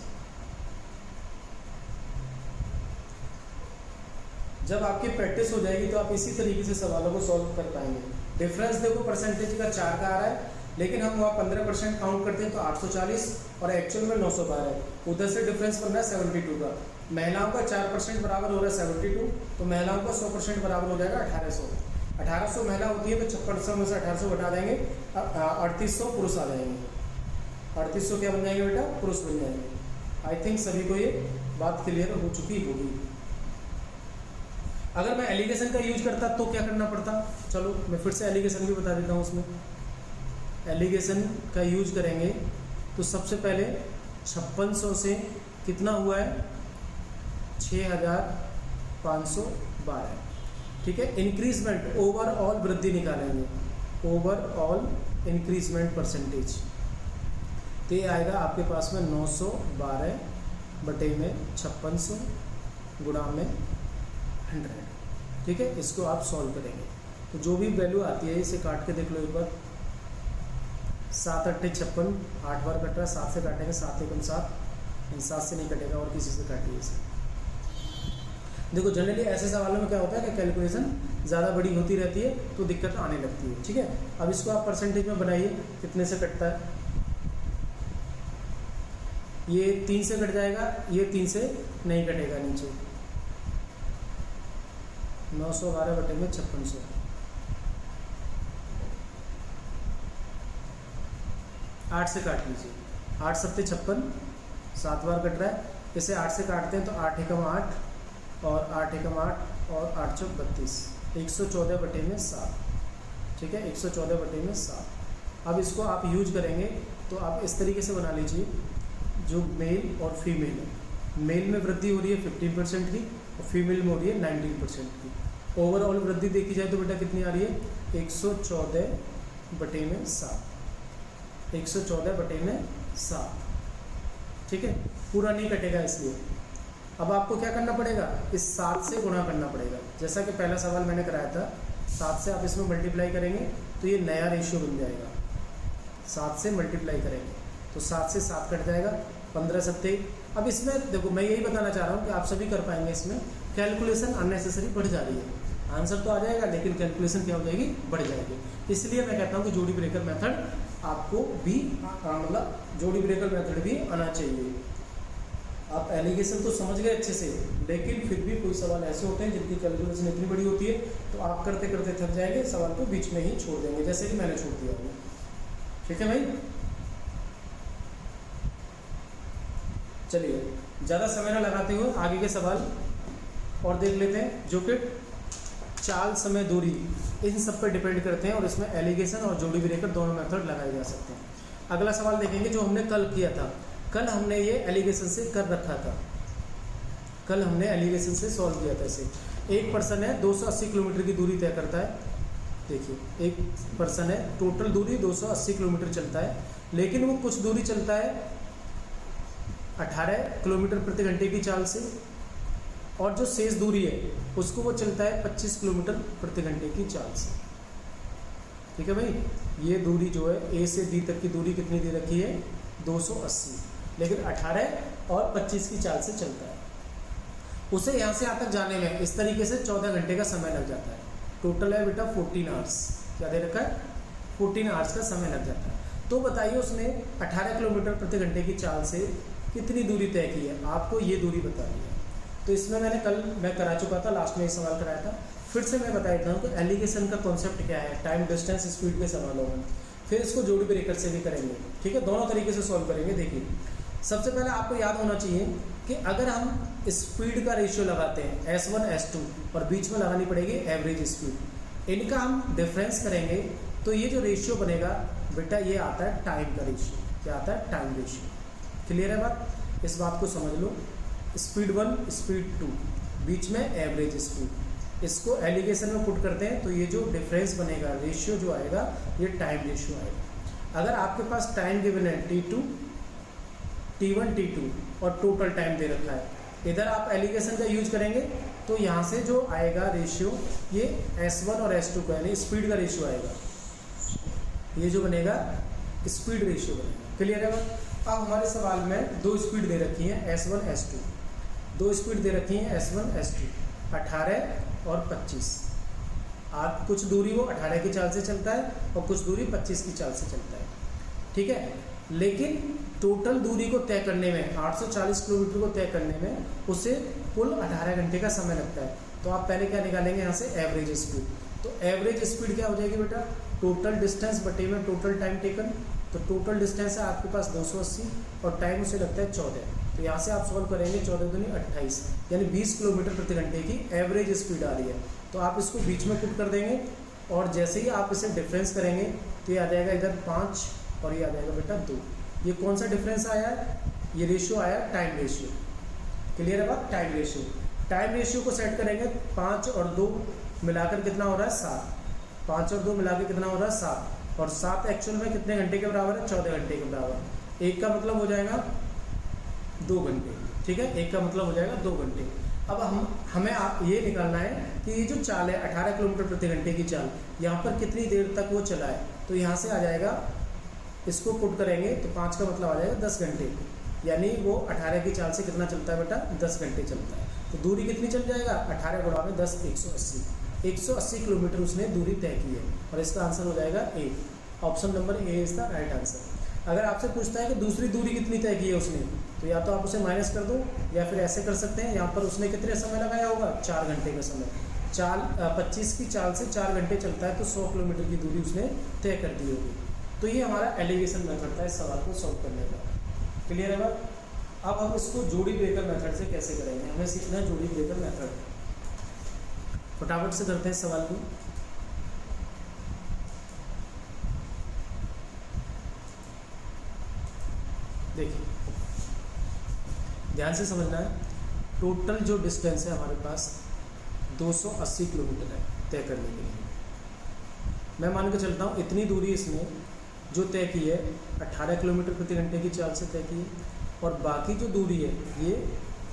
जब आपकी प्रैक्टिस हो जाएगी तो आप इसी तरीके से सवालों को सॉल्व कर पाएंगे। डिफरेंस देखो परसेंटेज का 4 का आ रहा है, लेकिन हम वहाँ 15% काउंट करते हैं तो 840 और एक्चुअल में 912 है। उधर से डिफरेंस बन रहा है 72 का। महिलाओं का 4% बराबर हो रहा है 72, तो महिलाओं का 100% बराबर हो जाएगा 1800। 1800 महिला होती है तो 5600 में से 1800 घटा देंगे, 3800 पुरुष आ जाएंगे। 3800 क्या बन जाएंगे बेटा? पुरुष बन जाएंगे। आई थिंक सभी को ये बात क्लियर हो चुकी होगी। अगर मैं एलिगेशन का यूज करता तो क्या करना पड़ता? चलो मैं फिर से एलिगेशन भी बता देता हूँ। उसमें एलिगेशन का यूज करेंगे तो सबसे पहले 5600 से कितना हुआ है? 6512। ठीक है, इंक्रीजमेंट ओवरऑल वृद्धि निकालेंगे, ओवरऑल इंक्रीजमेंट परसेंटेज। तो ये आएगा आपके पास में 912/5600 गुणा में 100। ठीक है, इसको आप सॉल्व करेंगे तो जो भी वैल्यू आती है इसे काट के देख लो एक बार। 7 अट्ठे 56, 8 बार कट रहा है, 7 से काटेंगे, 7 एकम 7, 7 से नहीं कटेगा और किसी से काटिए इसे। देखो जनरली ऐसे सवालों में क्या होता है कि कैलकुलेशन ज़्यादा बड़ी होती रहती है तो दिक्कत आने लगती है। ठीक है, अब इसको आप परसेंटेज में बनाइए, कितने से कटता है? ये 3 से कट जाएगा, ये 3 से नहीं कटेगा नीचे। 912/5600। 8 से काट लीजिए, 8 सत्ते 56, 7 बार कट रहा है, इसे 8 से काटते हैं तो 8 एकम 8 और 8 एकम 8 और 8 चौक 32, 114/7। ठीक है, 114/7। अब इसको आप यूज करेंगे तो आप इस तरीके से बना लीजिए, जो मेल और फीमेल है, मेल में वृद्धि हो रही है 15% की और फीमेल में हो रही है 19% की। ओवरऑल वृद्धि देखी जाए तो बेटा कितनी आ रही है? 114/7, 114/7। ठीक है, पूरा नहीं कटेगा इसलिए। अब आपको क्या करना पड़ेगा, इस 7 से गुणा करना पड़ेगा। जैसा कि पहला सवाल मैंने कराया था, 7 से आप इसमें मल्टीप्लाई करेंगे तो ये नया रेशियो बन जाएगा। 7 से मल्टीप्लाई करेंगे तो 7 से 7 कट जाएगा, 15 सत्ते। अब इसमें देखो मैं यही बताना चाह रहा हूँ कि आप सभी कर पाएंगे। इसमें कैलकुलेशन अननेसेसरी बढ़ जा रही है। आंसर तो आ जाएगा लेकिन कैलकुलेशन क्या हो जाएगी, बढ़ जाएगी। इसलिए मैं कहता हूँ कि जोड़ी ब्रेकर मेथड आपको भी मतलब जोड़ी ब्रेकर मेथड भी आना चाहिए। आप एलिगेशन तो समझ गए अच्छे से, लेकिन फिर भी कोई सवाल ऐसे होते हैं जिनकी कैलकुलेशन इतनी बड़ी होती है तो आप करते करते थक जाएंगे, सवाल को बीच में ही छोड़ देंगे, जैसे कि मैंने छोड़ दिया है। ठीक है भाई, चलिए ज़्यादा समय ना लगाते हुए आगे के सवाल और देख लेते हैं, जो कि चाल, समय, दूरी इन सब पर डिपेंड करते हैं और इसमें एलिगेशन और जोड़ी ब्रेकर दोनों मेथड लगाए जा सकते हैं। अगला सवाल देखेंगे जो हमने कल किया था। कल हमने ये एलिगेशन से कर रखा था, कल हमने एलिगेशन से सॉल्व किया था इसे। एक पर्सन है 280 किलोमीटर की दूरी तय करता है। देखिए एक पर्सन है, टोटल दूरी 280 किलोमीटर चलता है, लेकिन वो कुछ दूरी चलता है 18 किलोमीटर प्रति घंटे की चाल से, और जो शेष दूरी है उसको वो चलता है 25 किलोमीटर प्रति घंटे की चाल से। ठीक है भाई, ये दूरी जो है ए से डी तक की दूरी कितनी दे रखी है, 280, लेकिन 18 और 25 की चाल से चलता है। उसे यहाँ से यहाँ तक जाने में इस तरीके से 14 घंटे का समय लग जाता है। टोटल है बेटा 14 आवर्स, क्या दे रखा है, 14 आवर्स का समय लग जाता है। तो बताइए उसने 18 किलोमीटर प्रति घंटे की चाल से कितनी दूरी तय की है, आपको ये दूरी बतानी है। तो इसमें मैंने कल मैं करा चुका था, लास्ट में ये सवाल कराया था, फिर से मैं बता देता हूँ कि एलिगेशन का कॉन्सेप्ट क्या है। टाइम, डिस्टेंस, स्पीड के सवालों में फिर इसको जोड़ी ब्रेकर से भी करेंगे। ठीक है, दोनों तरीके से सॉल्व करेंगे। देखिए सबसे पहले आपको याद होना चाहिए कि अगर हम स्पीड का रेशियो लगाते हैं S1 S2 और बीच में लगानी पड़ेगी एवरेज स्पीड, इनका हम डिफरेंस करेंगे तो ये जो रेशियो बनेगा बेटा ये आता है टाइम का रेशियो। क्या आता है, टाइम रेशियो। क्लियर है बात, इस बात को समझ लो। स्पीड 1 स्पीड 2 बीच में एवरेज स्पीड, इसको एलिगेशन में पुट करते हैं तो ये जो डिफरेंस बनेगा, रेशियो जो आएगा ये टाइम रेशियो आएगा। अगर आपके पास टाइम गिवन है T2 T1 T2 और टोटल टाइम दे रखा है, इधर आप एलिगेशन का यूज करेंगे तो यहाँ से जो आएगा रेशियो ये S1 और S2 का यानी स्पीड का रेशियो आएगा, ये जो बनेगा स्पीड रेशियो बनेगा। क्लियर है बात। अब हमारे सवाल में दो स्पीड दे रखी है S1 S2, दो स्पीड दे रखी है S1 S2, 18 और 25। आप कुछ दूरी वो 18 की चाल से चलता है और कुछ दूरी 25 की चाल से चलता है। ठीक है, लेकिन टोटल दूरी को तय करने में 840 किलोमीटर को तय करने में उसे कुल 18 घंटे का समय लगता है। तो आप पहले क्या निकालेंगे यहाँ से, एवरेज स्पीड। तो एवरेज स्पीड क्या हो जाएगी बेटा, टोटल डिस्टेंस बटे में टोटल टाइम टेकन। तो टोटल डिस्टेंस है आपके पास 280 और टाइम उसे लगता है 14। तो यहाँ से आप सॉल्व करेंगे 14 दूनी 28 यानी 20 किलोमीटर प्रति घंटे की एवरेज स्पीड आ रही है। तो आप इसको बीच में पुट कर देंगे और जैसे ही आप इसे डिफरेंस करेंगे तो ये आ जाएगा इधर 5 और ये आ जाएगा बेटा 2। ये कौन सा डिफरेंस आया है, ये रेशियो आया टाइम रेशियो। क्लियर है बात, टाइम रेशियो। टाइम रेशियो को सेट करेंगे, 5 और 2 मिलाकर कितना हो रहा है 7, 5 और 2 मिलाकर कितना हो रहा है 7, और 7 एक्चुअल में कितने घंटे के बराबर है, 14 घंटे के बराबर। एक का मतलब हो जाएगा 2 घंटे। ठीक है, एक का मतलब हो जाएगा 2 घंटे। अब हमें आप ये निकालना है कि ये जो चाल है 18 किलोमीटर प्रति घंटे की चाल, यहाँ पर कितनी देर तक वो चला है। तो यहाँ से आ जाएगा, इसको पुट करेंगे तो 5 का मतलब आ जाएगा 10 घंटे, यानी वो 18 की चाल से कितना चलता है बेटा, 10 घंटे चलता है। तो दूरी कितनी चल जाएगा, 18 गुणा में 10 180, 180 किलोमीटर उसने दूरी तय की है और इसका आंसर हो जाएगा A. Option number A is the right answer. अगर आपसे पूछता है कि दूसरी दूरी कितनी तय की है उसने, तो या तो आप उसे माइनस कर दो या फिर ऐसे कर सकते हैं, यहाँ पर उसने कितने समय लगाया होगा, 4 घंटे का समय। 25 की चाल से 4 घंटे चलता है तो 100 किलोमीटर की दूरी उसने तय कर दी होगी। तो ये हमारा एलिगेशन मेथड था इस सवाल को सॉल्व करने का। क्लियर है बात। अब हम इसको जोड़ी ब्रेकर मेथड से कैसे करेंगे, हमें सीखना है जोड़ी ब्रेकर मेथड। फटाफट से करते हैं सवाल को। देखिए ध्यान से समझना है, टोटल जो डिस्टेंस है हमारे पास 280 किलोमीटर है तय करने के लिए। मैं मान के चलता हूँ, इतनी दूरी इसने जो तय की है 18 किलोमीटर प्रति घंटे की चाल से तय की है। और बाकी जो दूरी है ये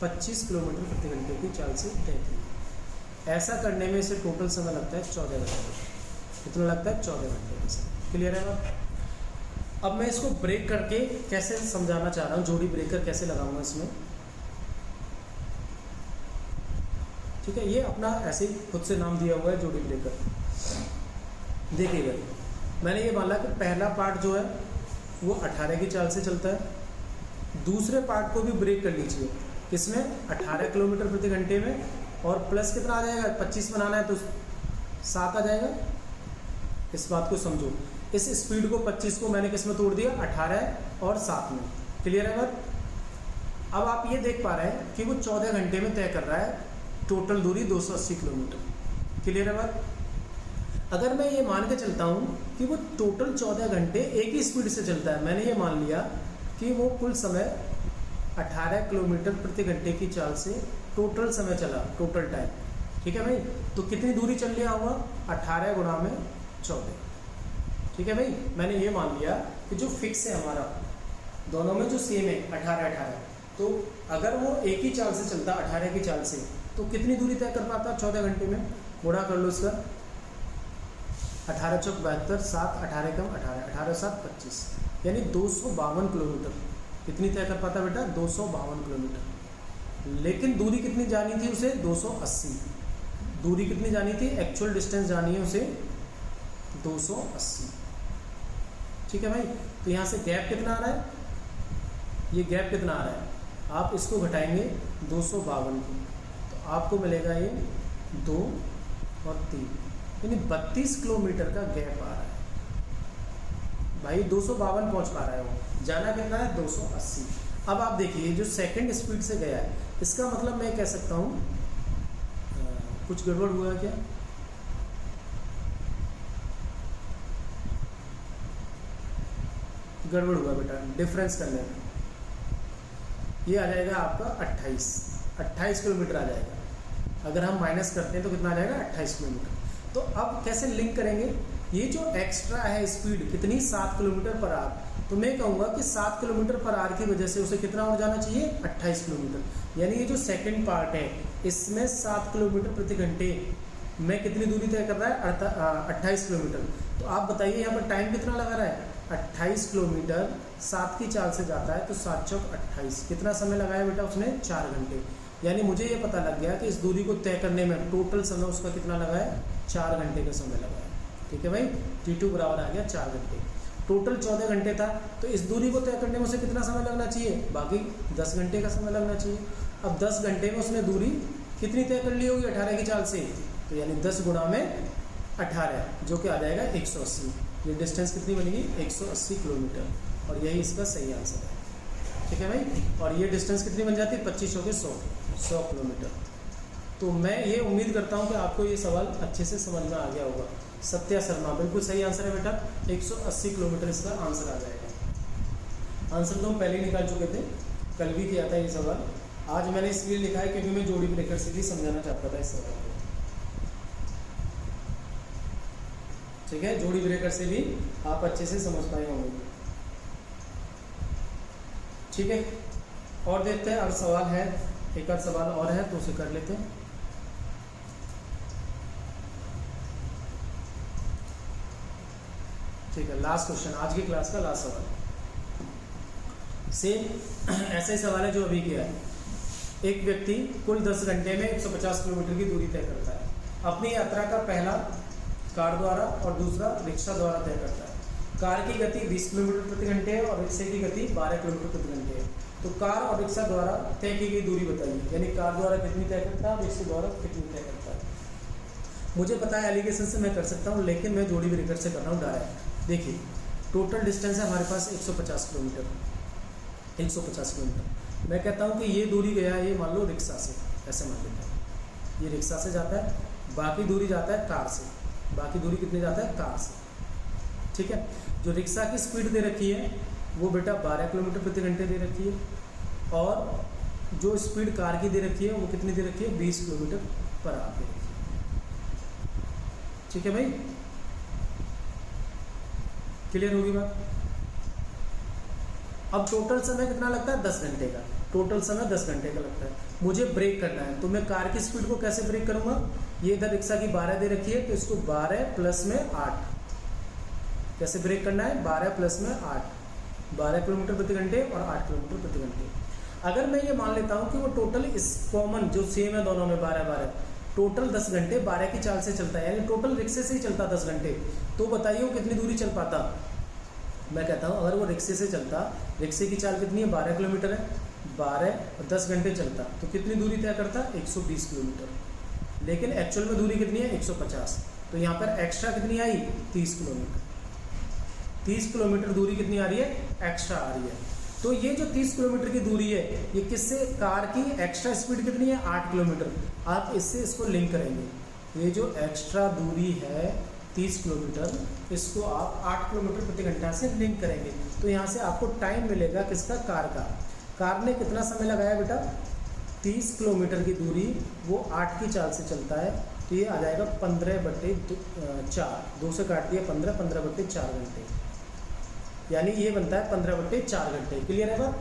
25 किलोमीटर प्रति घंटे की चाल से तय की। ऐसा करने में इसे टोटल समय लगता है 14 घंटे। कितना लगता है? 14 घंटे का समय। क्लियर है बात? अब मैं इसको ब्रेक करके कैसे समझाना चाह रहा हूँ, जोड़ी ब्रेकर कैसे लगाऊंगा इसमें। ठीक है, ये अपना ऐसे ही खुद से नाम दिया हुआ है जोड़ी ब्रेकर। देखिएगा, मैंने ये माना कि पहला पार्ट जो है वो 18 की चाल से चलता है, दूसरे पार्ट को भी ब्रेक कर लीजिए। किसमें? 18 किलोमीटर प्रति घंटे में, और प्लस कितना आ जाएगा? 25 बनाना है तो 7 आ जाएगा। इस बात को समझो, इस स्पीड को 25 को मैंने किस में तोड़ दिया? 18 और 7 में। क्लियर है बात? अब आप ये देख पा रहे हैं कि वो 14 घंटे में तय कर रहा है टोटल दूरी 280 किलोमीटर। क्लियर है बात? अगर मैं ये मान के चलता हूँ कि वो टोटल 14 घंटे एक ही स्पीड से चलता है, मैंने ये मान लिया कि वो कुल समय 18 किलोमीटर प्रति घंटे की चाल से टोटल समय चला, टोटल टाइम। ठीक है भाई? तो कितनी दूरी चल लिया होगा? 18 गुणा में 14। ठीक है भाई? मैंने ये मान लिया कि जो फिक्स है हमारा, दोनों में जो सेम है 18, तो अगर वो एक ही चाल से चलता 18 की चाल से, तो कितनी दूरी तय कर पाता 14 घंटे में? गुणा कर लो इसका, 18 चौक 72, 7 18 कम 18, 18 7 25, यानी 252 किलोमीटर। कितनी तय कर पाता बेटा? 252 किलोमीटर। लेकिन दूरी कितनी जानी थी उसे? 280। दूरी कितनी जानी थी? एक्चुअल डिस्टेंस जानी है उसे 280। ठीक है भाई? तो यहाँ से गैप कितना आ रहा है? ये गैप कितना आ रहा है? आप इसको घटाएंगे 252 की, तो आपको मिलेगा ये 2 और 3, यानी 32 किलोमीटर का गैप आ रहा है भाई। 252 पहुँच पा रहा है वो, जाना कितना है? 280। अब आप देखिए, जो सेकंड स्पीड से गया है, इसका मतलब मैं कह सकता हूँ कुछ गड़बड़ हुआ क्या? गड़बड़ हुआ बेटा डिफरेंस करने में। ये आ जाएगा आपका 28 किलोमीटर आ जाएगा। अगर हम माइनस करते हैं तो कितना आ जाएगा? 28 किलोमीटर। तो अब कैसे लिंक करेंगे? ये जो एक्स्ट्रा है स्पीड कितनी? 7 किलोमीटर पर आवर। तो मैं कहूँगा कि 7 किलोमीटर पर आवर की वजह से उसे कितना और जाना चाहिए? 28 किलोमीटर। यानी ये जो सेकंड पार्ट है इसमें 7 किलोमीटर प्रति घंटे में कितनी दूरी तय कर रहा है? 28 किलोमीटर। तो आप बताइए यहाँ पर टाइम कितना लगा रहा है? 28 किलोमीटर 7 की चाल से जाता है, तो 7 चौक 28। कितना समय लगाया बेटा उसने? 4 घंटे। यानी मुझे ये पता लग गया कि इस दूरी को तय करने में टोटल समय उसका कितना लगा है? 4 घंटे का समय लगा है। ठीक है भाई? T2 बराबर आ गया 4 घंटे। टोटल 14 घंटे था, तो इस दूरी को तय करने में उसे कितना समय लगना चाहिए? बाकी 10 घंटे का समय लगना चाहिए। अब 10 घंटे में उसने दूरी कितनी तय कर ली होगी 18 की चाल से? तो यानी 10 गुणा में 18, जो कि आ जाएगा 180। ये डिस्टेंस कितनी बनेगी? 180 किलोमीटर, और यही इसका सही आंसर है। ठीक है भाई? और ये डिस्टेंस कितनी बन जाती है? 25 के 100 किलोमीटर। तो मैं ये उम्मीद करता हूँ कि आपको ये सवाल अच्छे से समझ में आ गया होगा। सत्या शर्मा बिल्कुल सही आंसर है बेटा, 180 किलोमीटर इसका आंसर आ जाएगा। आंसर तो हम पहले ही निकाल चुके थे, कल भी किया था ये सवाल। आज मैंने इसलिए लिखा है क्योंकि मैं जोड़ी ब्रेकर से भी समझाना चाहता था इस सवाल को। ठीक है? जोड़ी ब्रेकर से भी आप अच्छे से समझ पाए होंगे। ठीक है, और देखते हैं। अब सवाल है, एक आध सवाल और है तो उसे कर लेते हैं। ठीक है, लास्ट क्वेश्चन, आज की क्लास का लास्ट सवाल। सेम ऐसे सवाल है जो अभी किया है। एक व्यक्ति कुल 10 घंटे में 150 किलोमीटर की दूरी तय करता है। अपनी यात्रा का पहला कार द्वारा और दूसरा रिक्शा द्वारा तय करता है। कार की गति 20 किलोमीटर प्रति घंटे है और रिक्शे की गति 12 किलोमीटर प्रति घंटे है। तो कार और रिक्शा द्वारा तय की गई दूरी बताइए, यानी कार द्वारा कितनी तय करता है और रिक्शे द्वारा कितनी तय करता है। मुझे पता है एलिगेशन से मैं कर सकता हूँ, लेकिन मैं जोड़ी ब्रेकर से कर रहा हूँ डायरेक्ट। देखिए, टोटल डिस्टेंस है हमारे पास 150 किलोमीटर। 150 किलोमीटर मैं कहता हूँ कि ये दूरी गया है, ये मान लो रिक्शा से, ऐसे मान लेते हैं। ये रिक्शा से जाता है, बाकी दूरी जाता है कार से। बाकी दूरी कितनी जाता है? कार से। ठीक है? जो रिक्शा की स्पीड दे रखी है वो बेटा 12 किलोमीटर प्रति घंटे दे रखी है, और जो स्पीड कार की दे रखी है वो कितनी दे रखी है? 20 किलोमीटर पर आवर दे रखी है। ठीक है भाई? क्लियर होगी बात? अब टोटल समय कितना लगता है? 10 घंटे का। टोटल समय 10 घंटे का लगता है। मुझे ब्रेक करना है, तो मैं कार की स्पीड को कैसे ब्रेक करूँगा? ये इधर रिक्शा की 12 दे रखी है, तो इसको 12 प्लस में 8 कैसे ब्रेक करना है? 12 प्लस में 8, 12 किलोमीटर प्रति घंटे और 8 किलोमीटर प्रति घंटे। अगर मैं ये मान लेता हूँ कि वो टोटल इस कॉमन जो सेम है दोनों में 12-12, टोटल 10 घंटे 12 की चाल से चलता है, यानी टोटल रिक्शे से ही चलता 10 घंटे, तो बताइए वो कितनी दूरी चल पाता? मैं कहता हूँ अगर वो रिक्शे से चलता, रिक्शे की चाल कितनी है? 12 किलोमीटर है, 12 और 10 घंटे चलता तो कितनी दूरी तय करता? 120 किलोमीटर। लेकिन एक्चुअल में दूरी कितनी है? 150। तो यहाँ पर एक्स्ट्रा कितनी आई? 30 किलोमीटर। 30 किलोमीटर दूरी कितनी आ रही है? एक्स्ट्रा आ रही है। तो ये जो 30 किलोमीटर की दूरी है, ये किससे? कार की एक्स्ट्रा स्पीड कितनी है? 8 किलोमीटर। आप इससे इसको लिंक करेंगे। ये जो एक्स्ट्रा दूरी है 30 किलोमीटर, इसको आप 8 किलोमीटर प्रति घंटा से लिंक करेंगे, तो यहाँ से आपको टाइम मिलेगा किसका? कार का। कार ने कितना समय लगाया बेटा? 30 किलोमीटर की दूरी वो 8 की चाल से चलता है, तो ये आ जाएगा 15/4, 2 से काट दिया 15, 15/4 घंटे, यानी ये बनता है 15/4 घंटे। क्लियर है बात?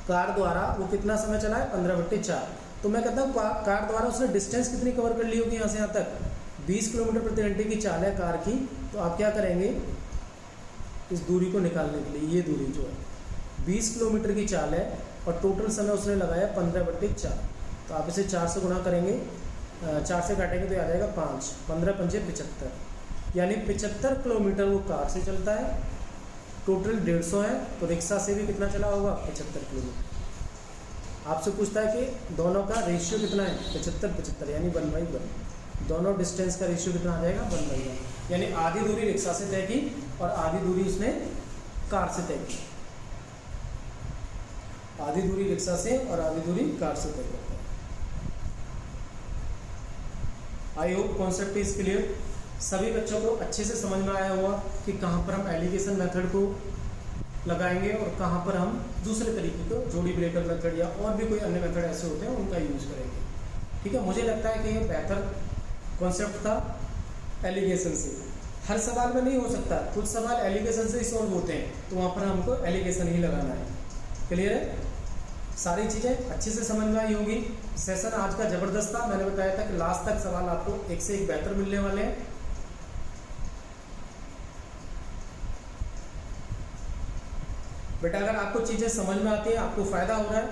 कार द्वारा वो कितना समय चला है? 15/4। तो मैं कहता हूँ कार द्वारा उसने डिस्टेंस कितनी कवर कर ली होगी? यहाँ से यहाँ तक 20 किलोमीटर प्रति घंटे की चाल है कार की, तो आप क्या करेंगे इस दूरी को निकालने के लिए? ये दूरी जो है 20 किलोमीटर की चाल है और टोटल समय उसने लगाया 15/4, तो आप इसे 4 से गुणा करेंगे, 4 से काटेंगे तो आ जाएगा 5, 15×5 = 75, यानी 75 किलोमीटर वो कार से चलता है। टोटल 150 है, तो रिक्शा से भी कितना चला होगा? 75 किलोमीटर। आपसे पूछता है कि दोनों का रेशियो कितना है? 75-75, यानी 1/1। दोनों डिस्टेंस का रेशियो कितना आ जाएगा? 1/1, यानी आधी दूरी रिक्शा से तय की और आधी दूरी उसने कार से तय की। आधी दूरी रिक्शा से और आधी दूरी कार से तय करता है। I hope concept is clear. सभी बच्चों को अच्छे से समझ में आया होगा कि कहाँ पर हम एलिगेशन मेथड को लगाएंगे और कहाँ पर हम दूसरे तरीके को जोड़ी ब्रेकर मेथड या और भी कोई अन्य मेथड ऐसे होते हैं उनका यूज करेंगे। ठीक है, मुझे लगता है कि ये बेहतर कॉन्सेप्ट था एलिगेशन से। हर सवाल में नहीं हो सकता, कुछ सवाल एलिगेशन से ही सॉल्व होते हैं, तो वहाँ पर हमको एलिगेशन ही लगाना है। क्लियर है? सारी चीज़ें अच्छे से समझ में आई होगी। सेशन आज का ज़बरदस्त था। मैंने बताया था कि लास्ट तक सवाल आपको एक से एक बेहतर मिलने वाले हैं। बेटा अगर आपको चीज़ें समझ में आती हैं, आपको फ़ायदा हो रहा है,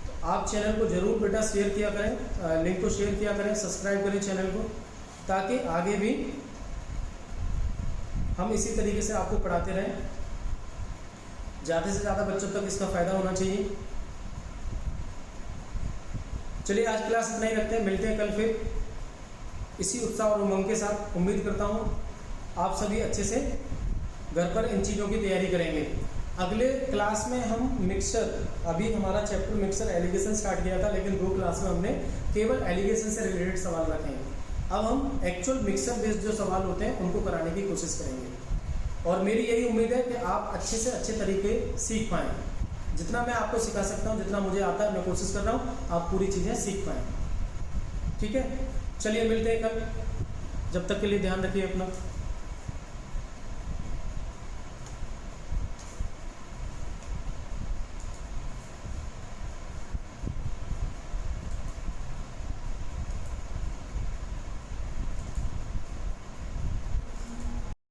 तो आप चैनल को ज़रूर बेटा शेयर किया करें, लिंक को शेयर किया करें, सब्सक्राइब करें चैनल को, ताकि आगे भी हम इसी तरीके से आपको पढ़ाते रहें। ज़्यादा से ज़्यादा बच्चों तक इसका फ़ायदा होना चाहिए। चलिए आज क्लास इतना ही रखते हैं, मिलते हैं कल फिर इसी उत्साह और उमंग के साथ। उम्मीद करता हूँ आप सभी अच्छे से घर पर इन चीज़ों की तैयारी करेंगे। अगले क्लास में हम मिक्सचर, अभी हमारा चैप्टर मिक्सचर एलिगेशन स्टार्ट किया था, लेकिन 2 क्लास में हमने केवल एलिगेशन से रिलेटेड सवाल रखे हैं। अब हम एक्चुअल मिक्सचर बेस्ड जो सवाल होते हैं उनको कराने की कोशिश करेंगे, और मेरी यही उम्मीद है कि आप अच्छे से अच्छे तरीके सीख पाएँ। जितना मैं आपको सिखा सकता हूँ, जितना मुझे आता है, मैं कोशिश कर रहा हूँ आप पूरी चीज़ें सीख पाएँ। ठीक है, चलिए मिलते हैं कल। जब तक के लिए ध्यान रखिए अपना।